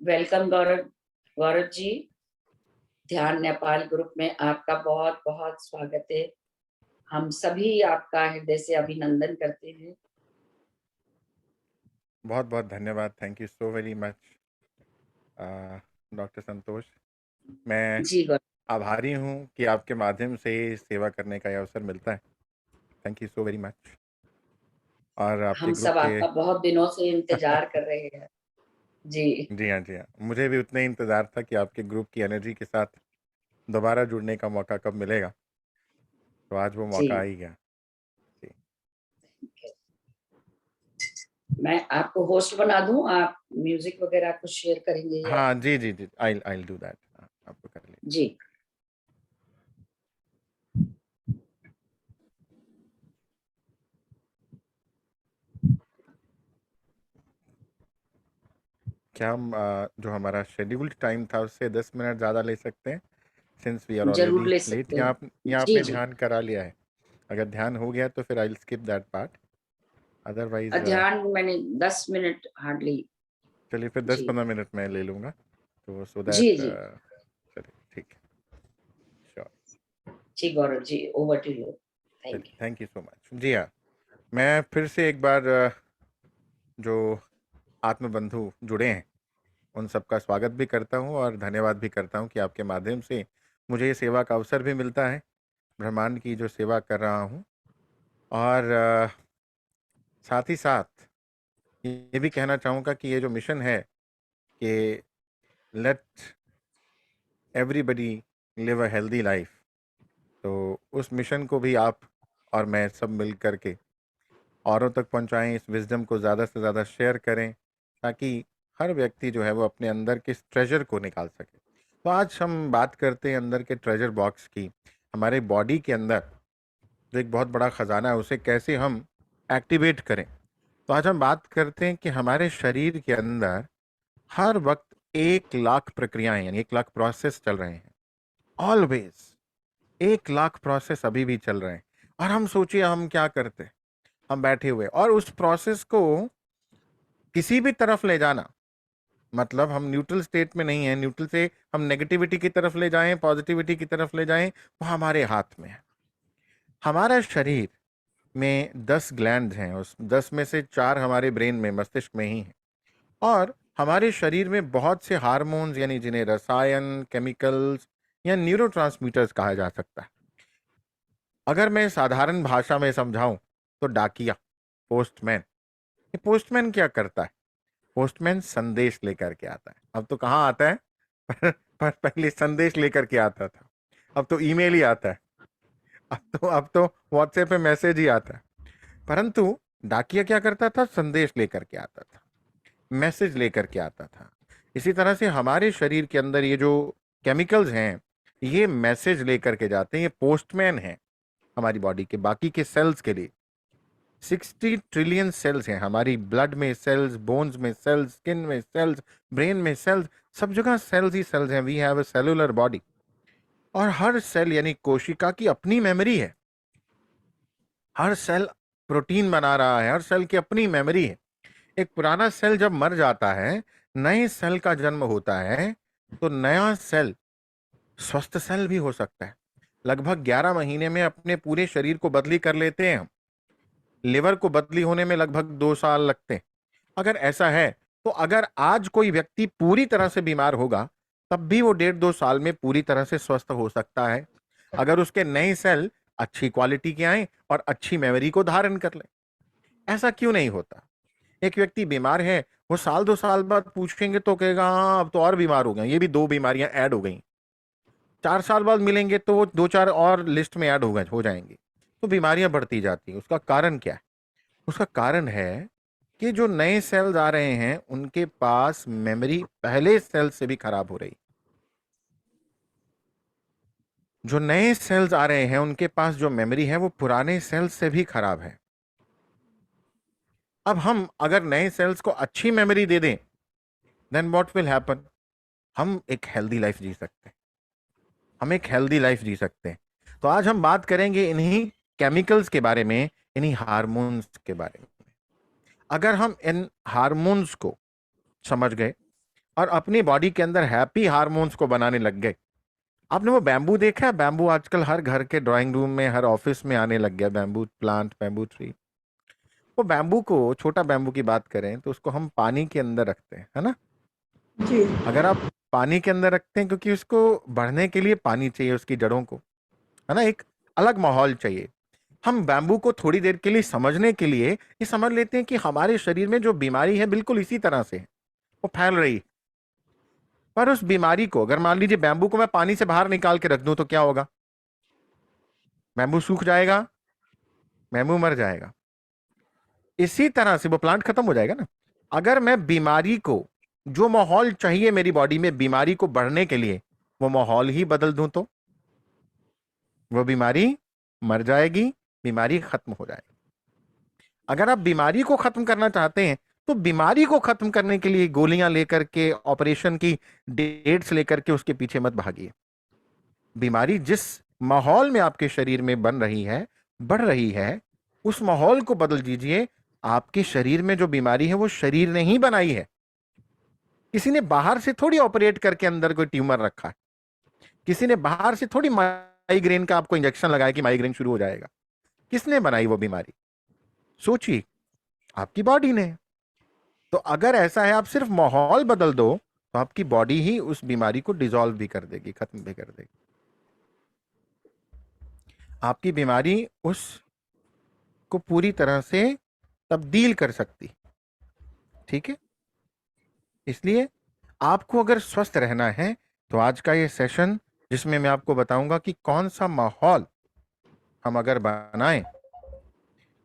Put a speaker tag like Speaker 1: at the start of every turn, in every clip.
Speaker 1: Welcome गौरव। गौरव जी, ध्यान Nepal group में आपका बहुत बहुत स्वागत है। हम सभी आपका हृदय से अभिनंदन करते हैं।
Speaker 2: बहुत बहुत धन्यवाद। Thank you so very much doctor Santosh. मैं
Speaker 1: जी गौरव,
Speaker 2: आभारी हूँ कि आपके माध्यम से सेवा करने का ये अवसर मिलता है। Thank you so very much. और आपके
Speaker 1: हम
Speaker 2: ग्रुप
Speaker 1: सब
Speaker 2: के
Speaker 1: आपका बहुत दिनों से इंतजार कर रहे हैं। जी
Speaker 2: जी हाँ, जी हाँ, मुझे भी उतना ही इंतज़ार था कि आपके ग्रुप की एनर्जी के साथ दोबारा जुड़ने का मौका कब मिलेगा, तो आज वो
Speaker 1: जी,
Speaker 2: मौका आ ही गया। जी
Speaker 1: मैं आपको होस्ट बना दूं, आप म्यूजिक वगैरह कुछ शेयर करेंगे या?
Speaker 2: हाँ, जी जी जी, आई डू दैट। आपको कर लीजिए।
Speaker 1: जी
Speaker 2: क्या हम जो हमारा शेड्यूल्ड टाइम था उससे 10 मिनट ज़्यादा ले सकते हैं, सिंस वी आर
Speaker 1: जरूर
Speaker 2: ऑलरेडी
Speaker 1: ले
Speaker 2: लेट?
Speaker 1: सकते हैं।
Speaker 2: या
Speaker 1: जी
Speaker 2: आपने
Speaker 1: जी,
Speaker 2: ध्यान करा लिया है? अगर ध्यान हो गया तो फिर I will skip that part, otherwise
Speaker 1: ध्यान मैंने 10 मिनट हार्डली।
Speaker 2: चलिए फिर
Speaker 1: जी
Speaker 2: 10-15 मिनट मैं ले लूँगा, तो सो
Speaker 1: जी
Speaker 2: दैट
Speaker 1: जी
Speaker 2: चलिए ठीक है, श्योर।
Speaker 1: जी Gaurav ji, over to you. Thank
Speaker 2: चलिए, थैंक यू सो मच। जी हाँ, मैं फिर से एक बार जो आत्मबंधु जुड़े हैं उन सबका स्वागत भी करता हूँ और धन्यवाद भी करता हूँ कि आपके माध्यम से मुझे ये सेवा का अवसर भी मिलता है, ब्रह्मांड की जो सेवा कर रहा हूँ। और साथ ही साथ ये भी कहना चाहूँगा कि ये जो मिशन है कि let everybody live a healthy life, तो उस मिशन को भी आप और मैं सब मिल करके औरों तक पहुंचाएं, इस विजडम को ज़्यादा से ज़्यादा शेयर करें, ताकि हर व्यक्ति जो है वो अपने अंदर के ट्रेजर को निकाल सके। तो आज हम बात करते हैं अंदर के ट्रेजर बॉक्स की। हमारे बॉडी के अंदर जो एक बहुत बड़ा ख़जाना है उसे कैसे हम एक्टिवेट करें। तो आज हम बात करते हैं कि हमारे शरीर के अंदर हर वक्त 1 लाख प्रक्रियाएं यानी 1 लाख प्रोसेस चल रहे हैं। ऑलवेज 1 लाख प्रोसेस अभी भी चल रहे हैं। और हम सोचिए हम क्या करते हैं, हम बैठे हुए और उस प्रोसेस को किसी भी तरफ ले जाना, मतलब हम न्यूट्रल स्टेट में नहीं है, न्यूट्रल से हम नेगेटिविटी की तरफ ले जाएं, पॉजिटिविटी की तरफ ले जाएं, वो हमारे हाथ में है। हमारा शरीर में 10 ग्लैंड हैं, उस 10 में से 4 हमारे ब्रेन में, मस्तिष्क में ही हैं। और हमारे शरीर में बहुत से हार्मोन्स यानी जिन्हें रसायन, केमिकल्स या न्यूरोट्रांसमीटर्स कहा जा सकता है। अगर मैं साधारण भाषा में समझाऊं तो डाकिया, पोस्टमैन। ये पोस्टमैन क्या करता है? पोस्टमैन संदेश लेकर के आता है। अब तो कहाँ आता है पर पहले संदेश लेकर के आता था, अब तो ईमेल ही आता है, अब तो व्हाट्सएप पे मैसेज ही आता है। परंतु डाकिया क्या करता था? संदेश लेकर के आता था, मैसेज लेकर के आता था। इसी तरह से हमारे शरीर के अंदर ये जो केमिकल्स हैं, ये मैसेज लेकर के जाते हैं। ये पोस्टमैन है हमारी बॉडी के बाकी के सेल्स के लिए। 60 ट्रिलियन सेल्स हैं हमारी ब्लड में, सेल्स बोन्स में, सेल्स स्किन में, सेल्स ब्रेन में, सेल्स सब जगह सेल्स ही सेल्स हैं। We have a cellular body. और हर सेल यानी कोशिका की अपनी मेमोरी है। हर सेल प्रोटीन बना रहा है, हर सेल की अपनी मेमोरी है। एक पुराना सेल जब मर जाता है, नए सेल का जन्म होता है, तो नया सेल स्वस्थ सेल भी हो सकता है। लगभग 11 महीने में अपने पूरे शरीर को बदली कर लेते हैं हम। लिवर को बदली होने में लगभग 2 साल लगते हैं। अगर ऐसा है तो अगर आज कोई व्यक्ति पूरी तरह से बीमार होगा, तब भी वो 1.5-2 साल में पूरी तरह से स्वस्थ हो सकता है, अगर उसके नए सेल अच्छी क्वालिटी के आए और अच्छी मेमोरी को धारण कर ले। ऐसा क्यों नहीं होता? एक व्यक्ति बीमार है, वो साल 2 साल बाद पूछेंगे तो कहेगा हाँ अब तो और बीमार हो गए, ये भी 2 बीमारियां ऐड हो गई। 4 साल बाद मिलेंगे तो वो 2-4 और लिस्ट में ऐड हो जाएंगी। तो बीमारियां बढ़ती जाती हैं। उसका कारण क्या है? उसका कारण है कि जो नए सेल्स आ रहे हैं उनके पास मेमोरी पहले सेल से भी खराब हो रही। जो नए सेल्स आ रहे हैं उनके पास जो मेमोरी है वो पुराने सेल्स से भी खराब है। अब हम अगर नए सेल्स को अच्छी मेमोरी दे दें, देन व्हाट विल हैपन? हम एक हेल्दी लाइफ जी सकते हैं। हम एक हेल्दी लाइफ जी सकते हैं। तो आज हम बात करेंगे इन्हीं केमिकल्स के बारे में, इन्हीं हार्मोन्स के बारे में। अगर हम इन हार्मोन्स को समझ गए और अपनी बॉडी के अंदर हैप्पी हार्मोन्स को बनाने लग गए। आपने वो बैम्बू देखा है? बैम्बू आजकल हर घर के ड्राइंग रूम में, हर ऑफिस में आने लग गया, बैम्बू प्लांट, बैम्बू ट्री। वो बैम्बू को, छोटा बैम्बू की बात करें तो उसको हम पानी के अंदर रखते हैं, है ना?
Speaker 3: जी।
Speaker 2: अगर आप पानी के अंदर रखते हैं, क्योंकि उसको बढ़ने के लिए पानी चाहिए, उसकी जड़ों को, है ना, एक अलग माहौल चाहिए। हम बैम्बू को थोड़ी देर के लिए समझने के लिए ये समझ लेते हैं कि हमारे शरीर में जो बीमारी है बिल्कुल इसी तरह से है, वो फैल रही है। पर उस बीमारी को, अगर मान लीजिए बैम्बू को मैं पानी से बाहर निकाल के रख दूं तो क्या होगा? बैम्बू सूख जाएगा, बैम्बू मर जाएगा। इसी तरह से वो प्लांट खत्म हो जाएगा ना। अगर मैं बीमारी को, जो माहौल चाहिए मेरी बॉडी में बीमारी को बढ़ने के लिए, वो माहौल ही बदल दूं तो वो बीमारी मर जाएगी, बीमारी खत्म हो जाएगी। अगर आप बीमारी को खत्म करना चाहते हैं तो बीमारी को खत्म करने के लिए गोलियां लेकर के, ऑपरेशन की डेट्स लेकर के उसके पीछे मत भागिए। बीमारी जिस माहौल में आपके शरीर में बन रही है, बढ़ रही है, उस माहौल को बदल दीजिए। आपके शरीर में जो बीमारी है वो शरीर ने ही बनाई है। किसी ने बाहर से थोड़ी ऑपरेट करके अंदर कोई ट्यूमर रखा है। किसी ने बाहर से थोड़ी माइग्रेन का आपको इंजेक्शन लगाया कि माइग्रेन शुरू हो जाएगा। किसने बनाई वो बीमारी? सोचिए, आपकी बॉडी ने। तो अगर ऐसा है, आप सिर्फ माहौल बदल दो तो आपकी बॉडी ही उस बीमारी को डिसॉल्व भी कर देगी, खत्म भी कर देगी। आपकी बीमारी उस को पूरी तरह से तब्दील कर सकती, ठीक है? इसलिए आपको अगर स्वस्थ रहना है तो आज का ये सेशन, जिसमें मैं आपको बताऊंगा कि कौन सा माहौल हम अगर बनाएं,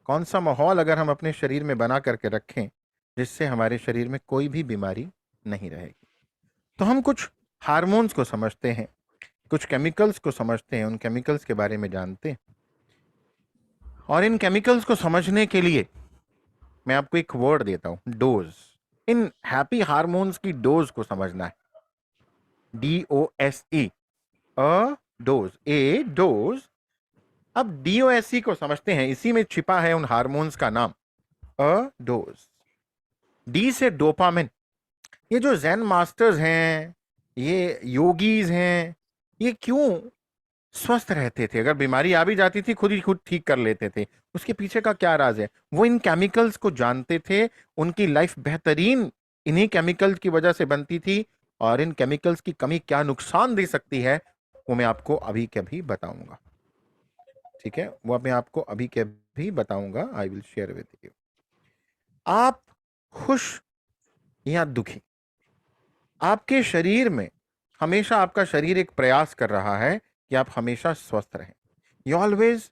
Speaker 2: कौन सा माहौल अगर हम अपने शरीर में बना करके रखें जिससे हमारे शरीर में कोई भी बीमारी नहीं रहेगी। तो हम कुछ हार्मोन्स को समझते हैं, कुछ केमिकल्स को समझते हैं, उन केमिकल्स के बारे में जानते हैं। और इन केमिकल्स को समझने के लिए मैं आपको एक वर्ड देता हूं, डोज। इन हैप्पी हार्मोन्स की डोज को समझना है। DOSE, अ डोज, ए डोज। अब DOSE को समझते हैं, इसी में छिपा है उन हार्मोन्स का नाम, अ डोज। डी से डोपामिन। ये जो ज़ेन मास्टर्स हैं, ये योगीज हैं, ये क्यों स्वस्थ रहते थे? अगर बीमारी आ भी जाती थी खुद ही खुद ठीक कर लेते थे। उसके पीछे का क्या राज है? वो इन केमिकल्स को जानते थे। उनकी लाइफ बेहतरीन इन्हीं केमिकल्स की वजह से बनती थी। और इन केमिकल्स की कमी क्या नुकसान दे सकती है वो मैं आपको अभी के अभी बताऊंगा, ठीक है? वो मैं आपको अभी के अभी बताऊंगा। I will share with you. आप खुश या दुखी, आपके शरीर में हमेशा, आपका शरीर एक प्रयास कर रहा है कि आप हमेशा स्वस्थ रहें। You always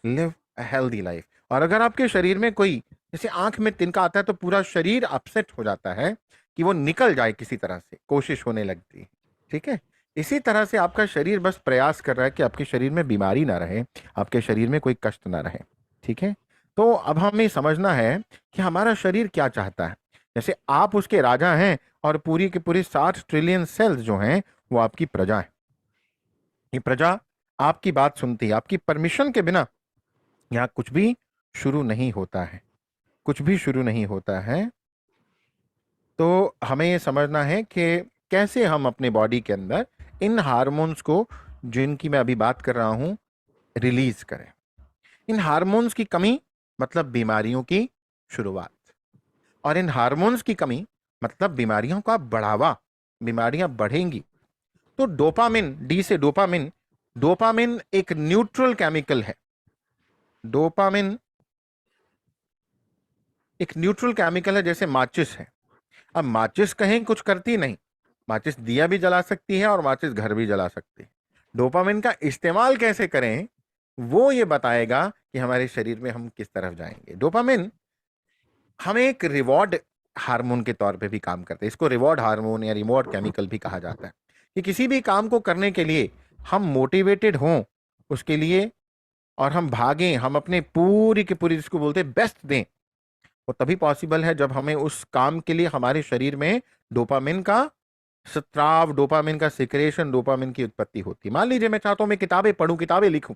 Speaker 2: live a healthy life. और अगर आपके शरीर में कोई, जैसे आंख में तिनका आता है तो पूरा शरीर अपसेट हो जाता है कि वो निकल जाए, किसी तरह से कोशिश होने लगती है, ठीक है? इसी तरह से आपका शरीर बस प्रयास कर रहा है कि आपके शरीर में बीमारी ना रहे, आपके शरीर में कोई कष्ट ना रहे, ठीक है? तो अब हमें समझना है कि हमारा शरीर क्या चाहता है। जैसे आप उसके राजा हैं और पूरी की पूरी 60 ट्रिलियन सेल्स जो हैं वो आपकी प्रजा है। ये प्रजा आपकी बात सुनती है। आपकी परमिशन के बिना यहाँ कुछ भी शुरू नहीं होता है, कुछ भी शुरू नहीं होता है। तो हमें ये समझना है कि कैसे हम अपने बॉडी के अंदर इन हार्मोन्स को, जिनकी मैं अभी बात कर रहा हूं, रिलीज करें। इन हार्मोन्स की कमी मतलब बीमारियों की शुरुआत, और इन हार्मोन्स की कमी मतलब बीमारियों का बढ़ावा, बीमारियां बढ़ेंगी। तो डोपामिन, डी से डोपामिन। डोपामिन एक न्यूट्रल केमिकल है। डोपामिन एक न्यूट्रल केमिकल है, जैसे माचिस है। अब माचिस कहीं कुछ करती नहीं, माचिस दिया भी जला सकती है और माचिस घर भी जला सकती है। डोपामिन का इस्तेमाल कैसे करें वो ये बताएगा कि हमारे शरीर में हम किस तरफ जाएंगे। डोपामिन हमें एक रिवॉर्ड हार्मोन के तौर पे भी काम करते हैं। इसको रिवॉर्ड हार्मोन या रिवॉर्ड केमिकल भी कहा जाता है। कि किसी भी काम को करने के लिए हम मोटिवेटेड हों उसके लिए, और हम भागें, हम अपने पूरी की पूरी, जिसको बोलते हैं बेस्ट दें, वो तभी पॉसिबल है जब हमें उस काम के लिए हमारे शरीर में डोपामिन का स्त्राव, डोपामिन का सिक्रेशन, डोपामिन की उत्पत्ति होती है। मान लीजिए मैं चाहता हूं मैं किताबें पढूं, किताबें लिखूं,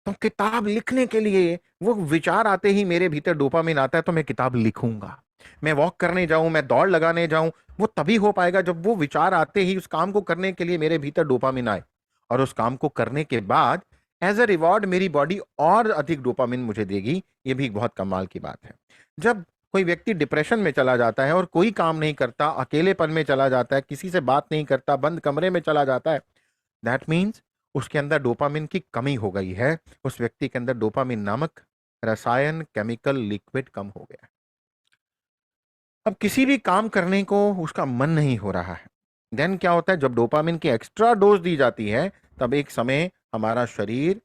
Speaker 2: तो किताब लिखने के लिए वो विचार आते ही मेरे भीतर डोपामिन आता है, तो मैं किताब लिखूंगा। मैं वॉक करने जाऊं, मैं दौड़ लगाने जाऊं, वो तभी हो पाएगा जब वो विचार आते ही उस काम को करने के लिए मेरे भीतर डोपामिन आए, और उस काम को करने के बाद एज अ रिवॉर्ड मेरी बॉडी और अधिक डोपामिन मुझे देगी। ये भी एक बहुत कमाल की बात है। जब कोई व्यक्ति डिप्रेशन में चला जाता है और कोई काम नहीं करता, अकेलेपन में चला जाता है, किसी से बात नहीं करता, बंद कमरे में चला जाता है, दैट मीन्स उसके अंदर डोपामिन की कमी हो गई है। उस व्यक्ति के अंदर डोपामिन नामक रसायन, केमिकल लिक्विड कम हो गया है। अब किसी भी काम करने को उसका मन नहीं हो रहा है। देन क्या होता है, जब डोपामिन की एक्स्ट्रा डोज दी जाती है, तब एक समय हमारा शरीर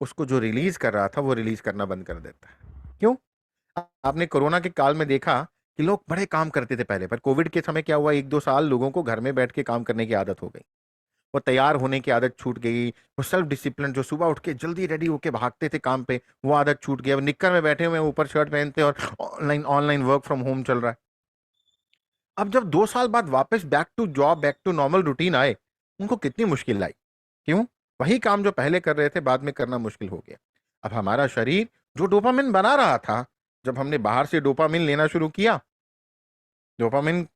Speaker 2: उसको जो रिलीज कर रहा था वो रिलीज करना बंद कर देता है। क्यों? आपने कोरोना के काल में देखा कि लोग बड़े काम करते थे पहले, पर कोविड के समय क्या हुआ, 1-2 साल लोगों को घर में बैठ के काम करने की आदत हो गई। वो तैयार होने की आदत छूट गई। वो सेल्फ डिसिप्लिन, जो सुबह उठ के जल्दी रेडी होके भागते थे काम पे, वो आदत छूट गई। अब निक्कर में बैठे हुए हैं, ऊपर शर्ट पहनते, और online online work from home चल रहा है। अब जब 2 साल बाद वापस back to job, back to normal routine आए, उनको कितनी मुश्किल आई। क्यों? वही काम जो पहले कर रहे थे बाद में करना मुश्किल हो गया। अब हमारा शरीर जो डोपामिन बना रहा था, जब हमने बाहर से डोपामिन लेना शुरू किया, डोपामिन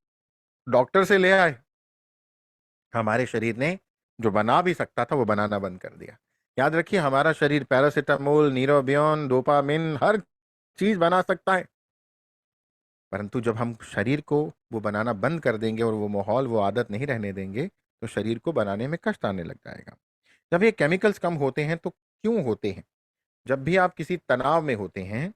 Speaker 2: डॉक्टर से ले आए, हमारे शरीर ने जो बना भी सकता था वो बनाना बंद कर दिया। याद रखिए, हमारा शरीर पैरासिटामोल, नीरोबियन, डोपामिन, हर चीज बना सकता है, परंतु जब हम शरीर को वो बनाना बंद कर देंगे और वो माहौल, वो आदत नहीं रहने देंगे, तो शरीर को बनाने में कष्ट आने लग जाएगा। जब ये केमिकल्स कम होते हैं तो क्यों होते हैं? जब भी आप किसी तनाव में होते हैं,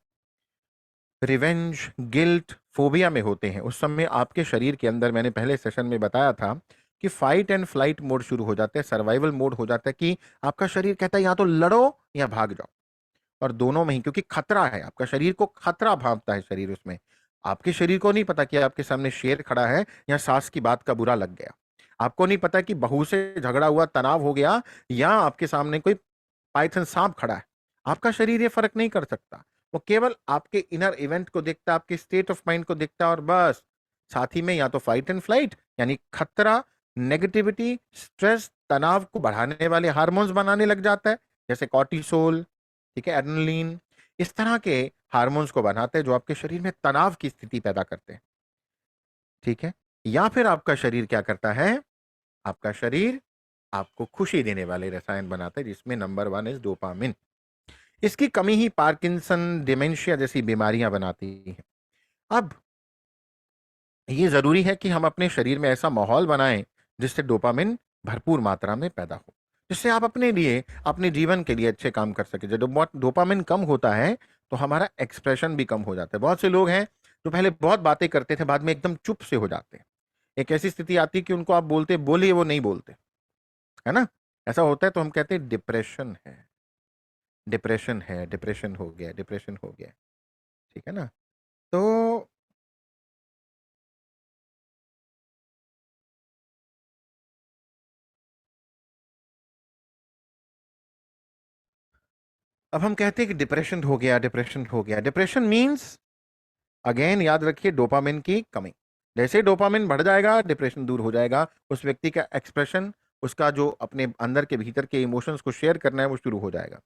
Speaker 2: रिवेंज, गिल्ट, फोबिया में होते हैं, उस समय आपके शरीर के अंदर, मैंने पहले सेशन में बताया था कि फाइट एंड फ्लाइट मोड शुरू हो जाता है, सर्वाइवल मोड हो जाता है, कि आपका शरीर कहता है या तो लड़ो या भाग जाओ। और दोनों में ही, क्योंकि खतरा है, आपका शरीर को खतरा भांपता है शरीर उसमें। आपके शरीर को नहीं पता कि आपके सामने शेर खड़ा है या सास की बात का बुरा लग गया। आपको नहीं पता कि बहू से झगड़ा हुआ, तनाव हो गया, या आपके सामने कोई पाइथन सांप खड़ा है। आपका शरीर ये फर्क नहीं कर सकता। वो केवल आपके इनर इवेंट को देखता है, आपके स्टेट ऑफ माइंड को देखता है, और बस साथ ही में या तो फाइट एंड फ्लाइट यानी खतरा, नेगेटिविटी, स्ट्रेस, तनाव को बढ़ाने वाले हार्मोन्स बनाने लग जाता है, जैसे कॉर्टिसोल, ठीक है, एड्रेनलिन। इस तरह के हार्मोन्स को बनाते हैं जो आपके शरीर में तनाव की स्थिति पैदा करते हैं। ठीक है। या फिर आपका शरीर क्या करता है, आपका शरीर आपको खुशी देने वाले रसायन बनाता है, जिसमें नंबर 1 इज डोपामिन। इसकी कमी ही पार्किंसन, डिमेंशिया जैसी बीमारियां बनाती है। अब ये जरूरी है कि हम अपने शरीर में ऐसा माहौल बनाएं जिससे डोपामिन भरपूर मात्रा में पैदा हो, जिससे आप अपने लिए, अपने जीवन के लिए अच्छे काम कर सके। जब डोपामिन कम होता है तो हमारा एक्सप्रेशन भी कम हो जाता है। बहुत से लोग हैं जो पहले बहुत बातें करते थे, बाद में एकदम चुप से हो जाते हैं। एक ऐसी स्थिति आती है कि उनको आप बोलते बोलिए, वो नहीं बोलते, है ना। ऐसा होता है तो हम कहते हैं डिप्रेशन है, डिप्रेशन है, डिप्रेशन हो गया, डिप्रेशन हो गया। ठीक है ना। तो अब हम कहते हैं कि डिप्रेशन हो गया, डिप्रेशन हो गया। डिप्रेशन मीन्स, अगेन याद रखिए, डोपामिन की कमी। जैसे ही डोपामिन बढ़ जाएगा, डिप्रेशन दूर हो जाएगा। उस व्यक्ति का एक्सप्रेशन, उसका जो अपने अंदर के भीतर के इमोशंस को शेयर करना है, वो शुरू हो जाएगा।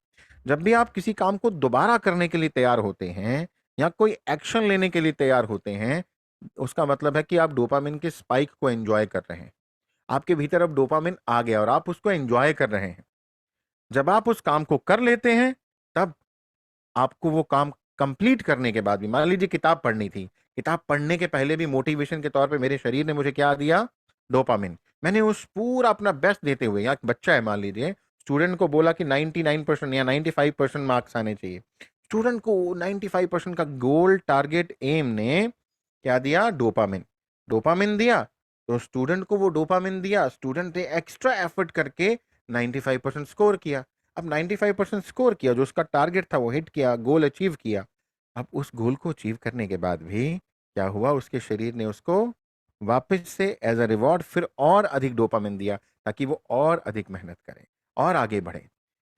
Speaker 2: जब भी आप किसी काम को दोबारा करने के लिए तैयार होते हैं या कोई एक्शन लेने के लिए तैयार होते हैं, उसका मतलब है कि आप डोपामिन के स्पाइक को एंजॉय कर रहे हैं। आपके भीतर अब डोपामिन आ गया और आप उसको एंजॉय कर रहे हैं। जब आप उस काम को कर लेते हैं, तब आपको वो काम कंप्लीट करने के बाद भी, मान लीजिए किताब पढ़नी थी, किताब पढ़ने के पहले भी मोटिवेशन के तौर पे मेरे शरीर ने मुझे क्या दिया, डोपामिन। मैंने उस पूरा अपना बेस्ट देते हुए, या बच्चा है मान लीजिए, स्टूडेंट को बोला कि 99% या 95% मार्क्स आने चाहिए। स्टूडेंट को 95% का गोल, टारगेट, एम ने क्या दिया, डोपामिन। डोपामिन दिया तो स्टूडेंट को वो डोपामिन दिया, स्टूडेंट ने एक्स्ट्रा एफर्ट करके 95% स्कोर किया। अब 95% स्कोर किया, जो उसका टारगेट था वो हिट किया, गोल अचीव किया। अब उस गोल को अचीव करने के बाद भी क्या हुआ, उसके शरीर ने उसको वापस से एज अ रिवॉर्ड फिर और अधिक डोपामिन दिया, ताकि वो और अधिक मेहनत करे और आगे बढ़े।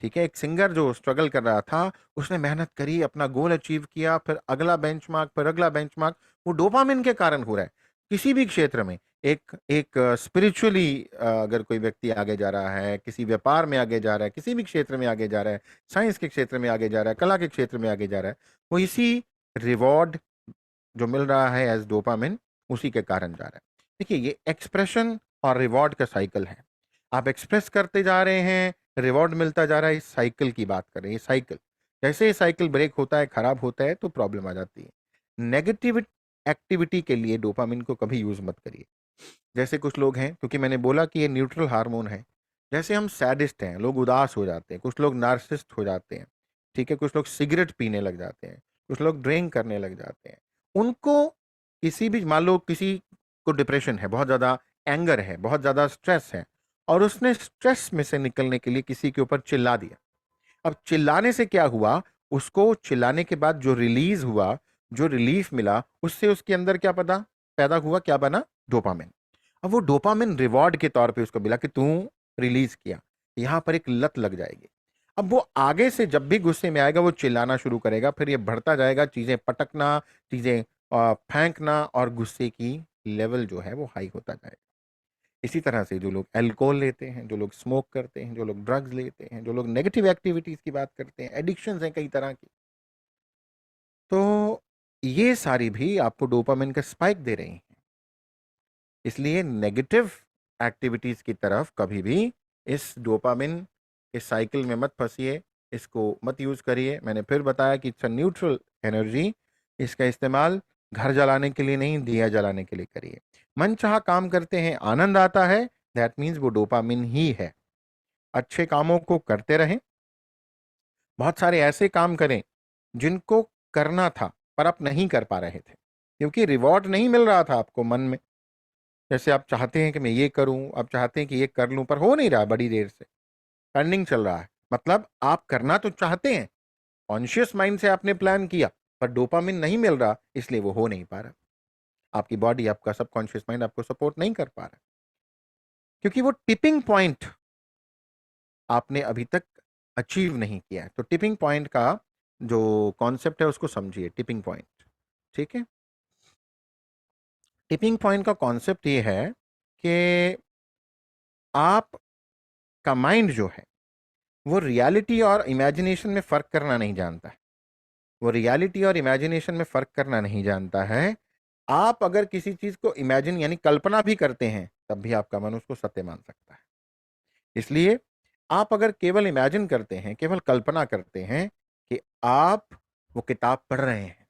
Speaker 2: ठीक है। एक सिंगर जो स्ट्रगल कर रहा था, उसने मेहनत करी, अपना गोल अचीव किया, फिर अगला बेंचमार्क, फिर अगला बेंचमार्क। वो डोपामिन के कारण हो रहा है। किसी भी क्षेत्र में, एक एक स्पिरिचुअली अगर कोई व्यक्ति आगे जा रहा है, किसी व्यापार में आगे जा रहा है, किसी भी क्षेत्र में आगे जा रहा है, साइंस के क्षेत्र में आगे जा रहा है, कला के क्षेत्र में आगे जा रहा है, वो इसी रिवॉर्ड जो मिल रहा है एज डोपामिन, उसी के कारण जा रहा है। देखिए, ये एक्सप्रेशन और रिवॉर्ड का साइकिल है। आप एक्सप्रेस करते जा रहे हैं, रिवॉर्ड मिलता जा रहा है, इस साइकिल की बात करें। ये साइकिल, जैसे ये साइकिल ब्रेक होता है, खराब होता है, तो प्रॉब्लम आ जाती है। नेगेटिव एक्टिविटी के लिए डोपामिन को कभी यूज मत करिए। जैसे कुछ लोग हैं, क्योंकि मैंने बोला कि ये न्यूट्रल हार्मोन है। जैसे हम सैडिस्ट हैं, लोग उदास हो जाते हैं, कुछ लोग नार्सिसिस्ट हो जाते हैं, ठीक है, कुछ लोग सिगरेट पीने लग जाते हैं, कुछ लोग ड्रिंक करने लग जाते हैं। उनको किसी भी, मान लो किसी को डिप्रेशन है, बहुत ज़्यादा एंगर है, बहुत ज़्यादा स्ट्रेस है, और उसने स्ट्रेस में से निकलने के लिए किसी के ऊपर चिल्ला दिया। अब चिल्लाने से क्या हुआ, उसको चिल्लाने के बाद जो रिलीज हुआ, जो रिलीफ मिला, उससे उसके अंदर क्या पता पैदा हुआ, क्या बना, डोपामिन। अब वो डोपामिन रिवॉर्ड के तौर पे उसको मिला कि तू रिलीज किया, यहां पर एक लत लग जाएगी। अब वो आगे से जब भी गुस्से में आएगा, वो चिल्लाना शुरू करेगा, फिर ये बढ़ता जाएगा, चीजें पटकना, चीजें फेंकना, और गुस्से की लेवल जो है वो हाई होता जाएगा। इसी तरह से जो लोग अल्कोहल लेते हैं, जो लोग स्मोक करते हैं, जो लोग ड्रग्स लेते हैं, जो लोग नेगेटिव एक्टिविटीज की बात करते हैं, एडिक्शंस हैं कई तरह की, तो ये सारी भी आपको डोपामिन का स्पाइक दे रही हैं। इसलिए नेगेटिव एक्टिविटीज की तरफ कभी भी इस डोपामिन के साइकिल में मत फंसिए, इसको मत यूज करिए। मैंने फिर बताया कि इट्स अ न्यूट्रल एनर्जी, इसका इस्तेमाल घर जलाने के लिए नहीं, दिया जलाने के लिए करिए। मन चाहा काम करते हैं, आनंद आता है, दैट मीन्स वो डोपामिन ही है। अच्छे कामों को करते रहें, बहुत सारे ऐसे काम करें जिनको करना था पर आप नहीं कर पा रहे थे, क्योंकि रिवॉर्ड नहीं मिल रहा था आपको मन में। जैसे आप चाहते हैं कि मैं ये करूं, आप चाहते हैं कि ये कर लूं, पर हो नहीं रहा, बड़ी देर से पेंडिंग चल रहा है। मतलब आप करना तो चाहते हैं, कॉन्शियस माइंड से आपने प्लान किया, पर डोपामिन नहीं मिल रहा, इसलिए वो हो नहीं पा रहा। आपकी बॉडी, आपका सबकॉन्शियस माइंड आपको सपोर्ट नहीं कर पा रहा, क्योंकि वो टिपिंग पॉइंट आपने अभी तक अचीव नहीं किया है। तो टिपिंग पॉइंट का जो कॉन्सेप्ट है उसको समझिए, टिपिंग पॉइंट, ठीक है। टिपिंग पॉइंट का कॉन्सेप्ट ये है कि आपका माइंड जो है वो रियलिटी और इमेजिनेशन में फर्क करना नहीं जानता है। वो रियलिटी और इमेजिनेशन में फर्क करना नहीं जानता है। आप अगर किसी चीज को इमेजिन यानी कल्पना भी करते हैं, तब भी आपका मन उसको सत्य मान सकता है। इसलिए आप अगर केवल इमेजिन करते हैं, केवल कल्पना करते हैं कि आप वो किताब पढ़ रहे हैं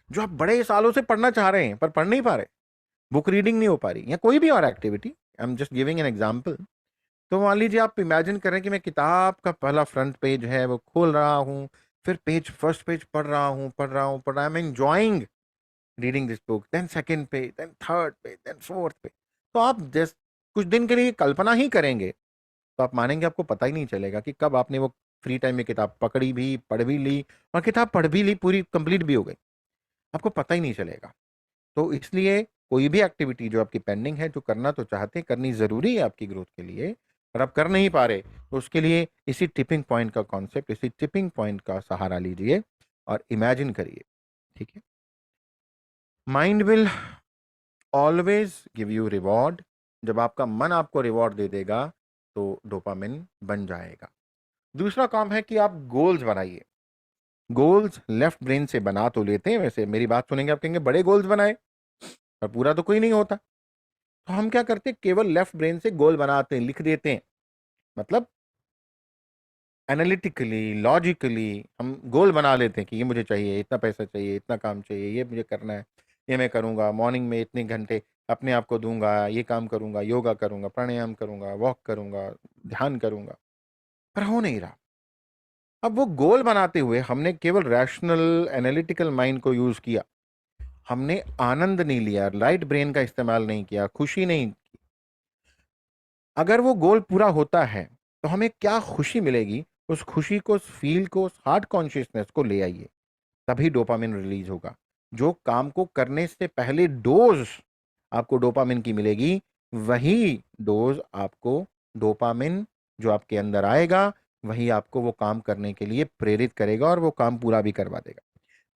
Speaker 2: जो आप बड़े सालों से पढ़ना चाह रहे हैं पर पढ़ नहीं पा रहे, बुक रीडिंग नहीं हो पा रही, या कोई भी और activity, I am just giving an example. तो मान लीजिए आप इमेजिन करें कि मैं किताब का पहला फ्रंट पेज है वो खोल रहा हूँ, फिर फर्स्ट पेज पढ़ रहा हूँ, मैं enjoying reading this book, then second page, then third page, then fourth page. तो आप जस्ट कुछ दिन के लिए कल्पना ही करेंगे, तो आप मानेंगे आपको पता ही नहीं चलेगा कि कब आपने वो फ्री टाइम में किताब पकड़ी भी, पढ़ भी ली, और किताब पढ़ भी ली, पूरी कंप्लीट भी हो गई, आपको पता ही नहीं चलेगा। तो इसलिए कोई भी एक्टिविटी जो आपकी पेंडिंग है, जो करना तो चाहते हैं, करनी जरूरी है आपकी ग्रोथ के लिए, पर आप कर नहीं पा रहे, तो उसके लिए इसी टिपिंग पॉइंट का कॉन्सेप्ट, इसी टिपिंग पॉइंट का सहारा लीजिए और इमेजिन करिए, ठीक है। Mind will always give you reward. जब आपका मन आपको रिवॉर्ड दे देगा, तो डोपामिन बन जाएगा। दूसरा काम है कि आप गोल्स बनाइए। गोल्स लेफ्ट ब्रेन से बना तो लेते हैं, वैसे मेरी बात सुनेंगे आप कहेंगे बड़े गोल्स बनाए, पर पूरा तो कोई नहीं होता। तो हम क्या करते हैं, केवल लेफ्ट ब्रेन से गोल बनाते हैं, लिख देते हैं। मतलब एनालिटिकली, लॉजिकली हम गोल बना लेते हैं कि ये मुझे चाहिए, इतना पैसा चाहिए, इतना काम चाहिए, ये मुझे करना है, ये मैं करूँगा, मॉर्निंग में इतने घंटे अपने आप को दूंगा, ये काम करूँगा, योगा करूँगा, प्राणायाम करूँगा, वॉक करूँगा, ध्यान करूँगा, पर हो नहीं रहा। अब वो गोल बनाते हुए हमने केवल रैशनल एनालिटिकल माइंड को यूज किया, हमने आनंद नहीं लिया, राइट ब्रेन का इस्तेमाल नहीं किया, खुशी नहीं। अगर वो गोल पूरा होता है तो हमें क्या खुशी मिलेगी, उस खुशी को, उस फील को, उस हार्ट कॉन्शियसनेस को ले आइए, तभी डोपामिन रिलीज होगा। जो काम को करने से पहले डोज आपको डोपामिन की मिलेगी, वही डोज आपको डोपामिन जो आपके अंदर आएगा, वही आपको वो काम करने के लिए प्रेरित करेगा और वो काम पूरा भी करवा देगा।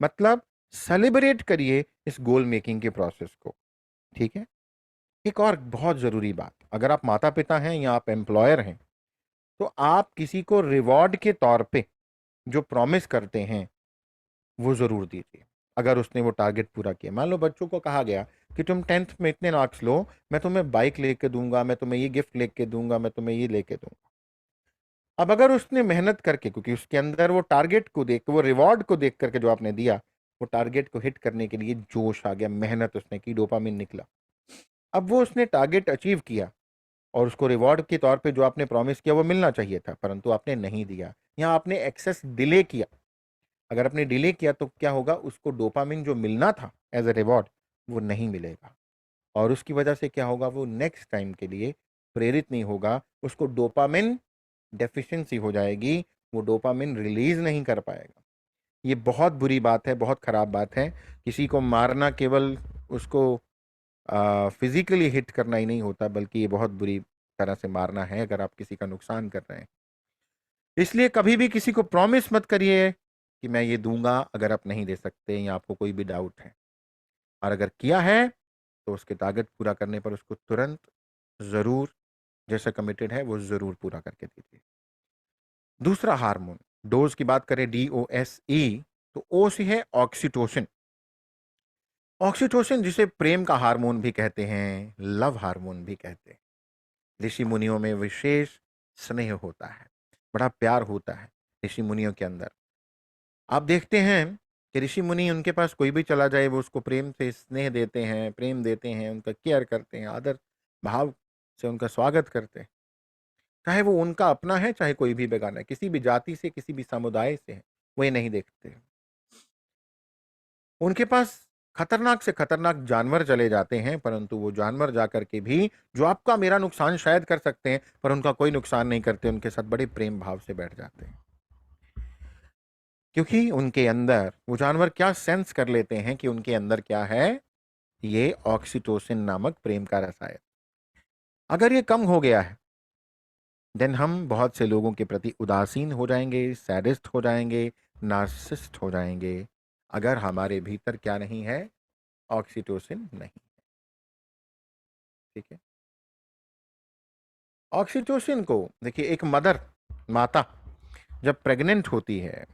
Speaker 2: मतलब सेलिब्रेट करिए इस गोल मेकिंग के प्रोसेस को, ठीक है। एक और बहुत जरूरी बात, अगर आप माता पिता हैं या आप एम्प्लॉयर हैं, तो आप किसी को रिवॉर्ड के तौर पे जो प्रॉमिस करते हैं वो जरूर दीजिए। अगर उसने वो टारगेट पूरा किया, मान लो बच्चों को कहा गया कि तुम 10th में इतने मार्क्स लो, मैं तुम्हें बाइक लेके दूंगा, मैं तुम्हें ये गिफ्ट लेके दूंगा, मैं तुम्हें ये लेके दूंगा। अब अगर उसने मेहनत करके, क्योंकि उसके अंदर वो टारगेट को देख, वो रिवॉर्ड को देख करके जो आपने दिया, वो टारगेट को हिट करने के लिए जोश आ गया, मेहनत उसने की, डोपामिन निकला। अब वो उसने टारगेट अचीव किया और उसको रिवॉर्ड के तौर पे जो आपने प्रॉमिस किया वो मिलना चाहिए था, परंतु आपने नहीं दिया, या आपने एक्सेस डिले किया। अगर आपने डिले किया तो क्या होगा, उसको डोपामिन जो मिलना था एज ए रिवॉर्ड वो नहीं मिलेगा, और उसकी वजह से क्या होगा, वो नेक्स्ट टाइम के लिए प्रेरित नहीं होगा, उसको डोपामिन डेफिशिएंसी हो जाएगी, वो डोपामिन रिलीज नहीं कर पाएगा। ये बहुत बुरी बात है, बहुत खराब बात है। किसी को मारना केवल उसको फिजिकली हिट करना ही नहीं होता, बल्कि ये बहुत बुरी तरह से मारना है अगर आप किसी का नुकसान कर रहे हैं। इसलिए कभी भी किसी को प्रॉमिस मत करिए कि मैं ये दूंगा अगर आप नहीं दे सकते या आपको कोई भी डाउट है, और अगर किया है तो उसके टारगेट पूरा करने पर उसको तुरंत जरूर, जैसा कमिटेड है वो जरूर पूरा करके दीजिए। दूसरा हार्मोन, डोज की बात करें, DOSE, तो ओ से है ऑक्सीटोसिन। ऑक्सीटोसिन जिसे प्रेम का हार्मोन भी कहते हैं, लव हार्मोन भी कहते हैं। ऋषि मुनियों में विशेष स्नेह होता है, बड़ा प्यार होता है ऋषि मुनियों के अंदर। आप देखते हैं कि ऋषि मुनि, उनके पास कोई भी चला जाए वो उसको प्रेम से स्नेह देते हैं, प्रेम देते हैं, उनका केयर करते हैं, आदर भाव से उनका स्वागत करते हैं। चाहे वो उनका अपना है, चाहे कोई भी बेगाना है, किसी भी जाति से, किसी भी समुदाय से है, वो ये नहीं देखते। उनके पास खतरनाक से खतरनाक जानवर चले जाते हैं, परंतु वो जानवर जाकर के भी जो आपका मेरा नुकसान शायद कर सकते हैं, पर उनका कोई नुकसान नहीं करते, उनके साथ बड़े प्रेम भाव से बैठ जाते हैं। क्योंकि उनके अंदर वो जानवर क्या सेंस कर लेते हैं कि उनके अंदर क्या है, ये ऑक्सीटोसिन नामक प्रेम का रसायन। अगर ये कम हो गया है, देन हम बहुत से लोगों के प्रति उदासीन हो जाएंगे, सैडिस्ट हो जाएंगे, नार्सिसिस्ट हो जाएंगे, अगर हमारे भीतर क्या नहीं है, ऑक्सीटोसिन नहीं। ठीक है। ऑक्सीटोसिन को देखिए, एक मदर, माता जब प्रेग्नेंट होती है,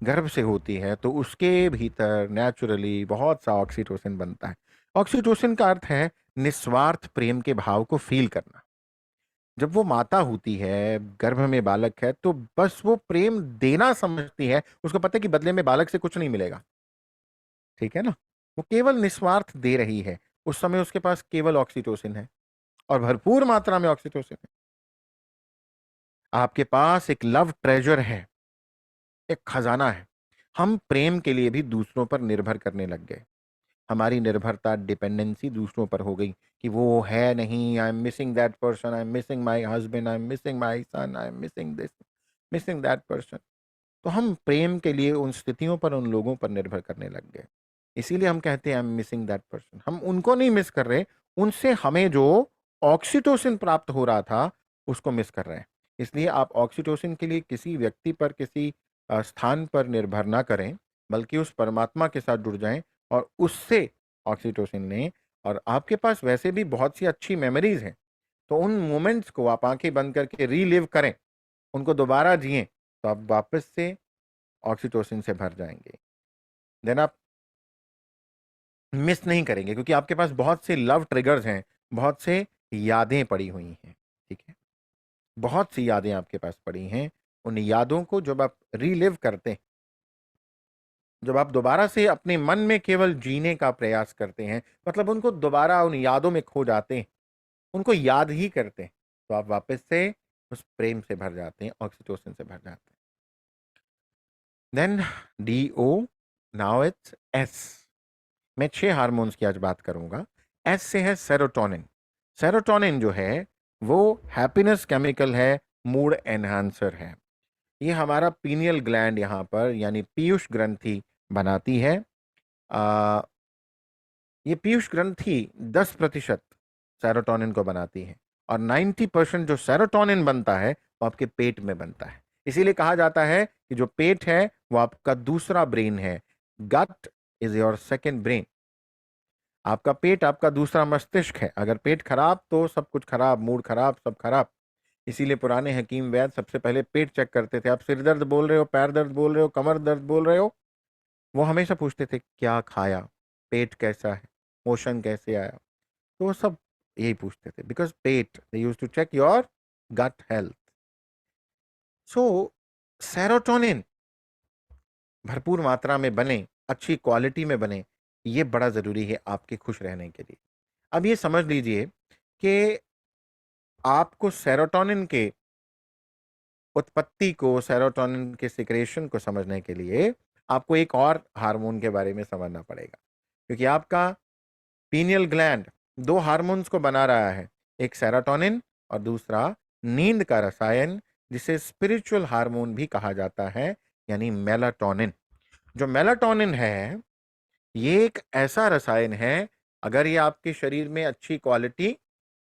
Speaker 2: गर्भ से होती है, तो उसके भीतर नेचुरली बहुत सा ऑक्सीटोसिन बनता है। ऑक्सीटोसिन का अर्थ है निस्वार्थ प्रेम के भाव को फील करना। जब वो माता होती है, गर्भ में बालक है, तो बस वो प्रेम देना समझती है, उसको पता है कि बदले में बालक से कुछ नहीं मिलेगा। ठीक है ना। वो केवल निस्वार्थ दे रही है, उस समय उसके पास केवल ऑक्सीटोसिन है, और भरपूर मात्रा में ऑक्सीटोसिन है। आपके पास एक लव ट्रेजर है, एक खजाना है। हम प्रेम के लिए भी दूसरों पर निर्भर करने लग गए। हमारी निर्भरता, डिपेंडेंसी दूसरों पर हो गई कि वो है नहीं, I am missing that person, I am missing my husband, I am missing my son, I am missing this, missing that person. तो हम प्रेम के लिए उन स्थितियों पर, उन लोगों पर निर्भर करने लग गए। इसीलिए हम कहते हैं आई एम मिसिंग दैट पर्सन। हम उनको नहीं मिस कर रहे, उनसे हमें जो ऑक्सीटोसिन प्राप्त हो रहा था उसको मिस कर रहे हैं। इसलिए आप ऑक्सीटोसिन के लिए किसी व्यक्ति पर, किसी स्थान पर निर्भर ना करें, बल्कि उस परमात्मा के साथ जुड़ जाएं और उससे ऑक्सीटोसिन लें। और आपके पास वैसे भी बहुत सी अच्छी मेमोरीज हैं, तो उन मोमेंट्स को आप आंखें बंद करके रीलिव करें, उनको दोबारा जिएं, तो आप वापस से ऑक्सीटोसिन से भर जाएंगे। देन आप मिस नहीं करेंगे, क्योंकि आपके पास बहुत से लव ट्रिगर्स हैं, बहुत से यादें पड़ी हुई हैं। ठीक है। बहुत सी यादें आपके पास पड़ी हैं। उन यादों को जब आप रीलिव करते हैं, जब आप दोबारा से अपने मन में केवल जीने का प्रयास करते हैं, मतलब उनको दोबारा उन यादों में खो जाते हैं, उनको याद ही करते हैं, तो आप वापस से उस प्रेम से भर जाते हैं, ऑक्सीटोसिन से भर जाते हैं। Then DO, now it's S। मैं 6 हार्मोन्स की आज बात करूंगा। S से है सेरोटोनिन। सेरोटोनिन जो है वो हैप्पीनेस केमिकल है, मूड एनहांसर है। ये हमारा पीनियल ग्लैंड यहाँ पर, यानी पीयूष ग्रंथि बनाती है। आ, ये पीयूष ग्रंथि 10% सेरोटोनिन को बनाती है, और 90% जो सेरोटोनिन बनता है वो आपके पेट में बनता है। इसीलिए कहा जाता है कि जो पेट है वो आपका दूसरा ब्रेन है। गट इज योर सेकेंड ब्रेन। आपका पेट आपका दूसरा मस्तिष्क है। अगर पेट खराब तो सब कुछ खराब, मूड खराब, सब खराब। इसीलिए पुराने हकीम वैद्य सबसे पहले पेट चेक करते थे। आप सिर दर्द बोल रहे हो, पैर दर्द बोल रहे हो, कमर दर्द बोल रहे हो, वो हमेशा पूछते थे क्या खाया, पेट कैसा है, मोशन कैसे आया। तो वो सब यही पूछते थे, बिकॉज पेट, they use to check your gut health. So serotonin भरपूर मात्रा में बने, अच्छी क्वालिटी में बने, ये बड़ा जरूरी है आपके खुश रहने के लिए। अब ये समझ लीजिए कि आपको सेरोटोनिन के उत्पत्ति को, सेरोटोनिन के सिक्रेशन को समझने के लिए आपको एक और हार्मोन के बारे में समझना पड़ेगा, क्योंकि आपका पीनियल ग्लैंड दो हार्मोन्स को बना रहा है, एक सेरोटोनिन और दूसरा नींद का रसायन, जिसे स्पिरिचुअल हार्मोन भी कहा जाता है, यानी मेलाटोनिन। जो मेलाटोनिन है ये एक ऐसा रसायन है, अगर ये आपके शरीर में अच्छी क्वालिटी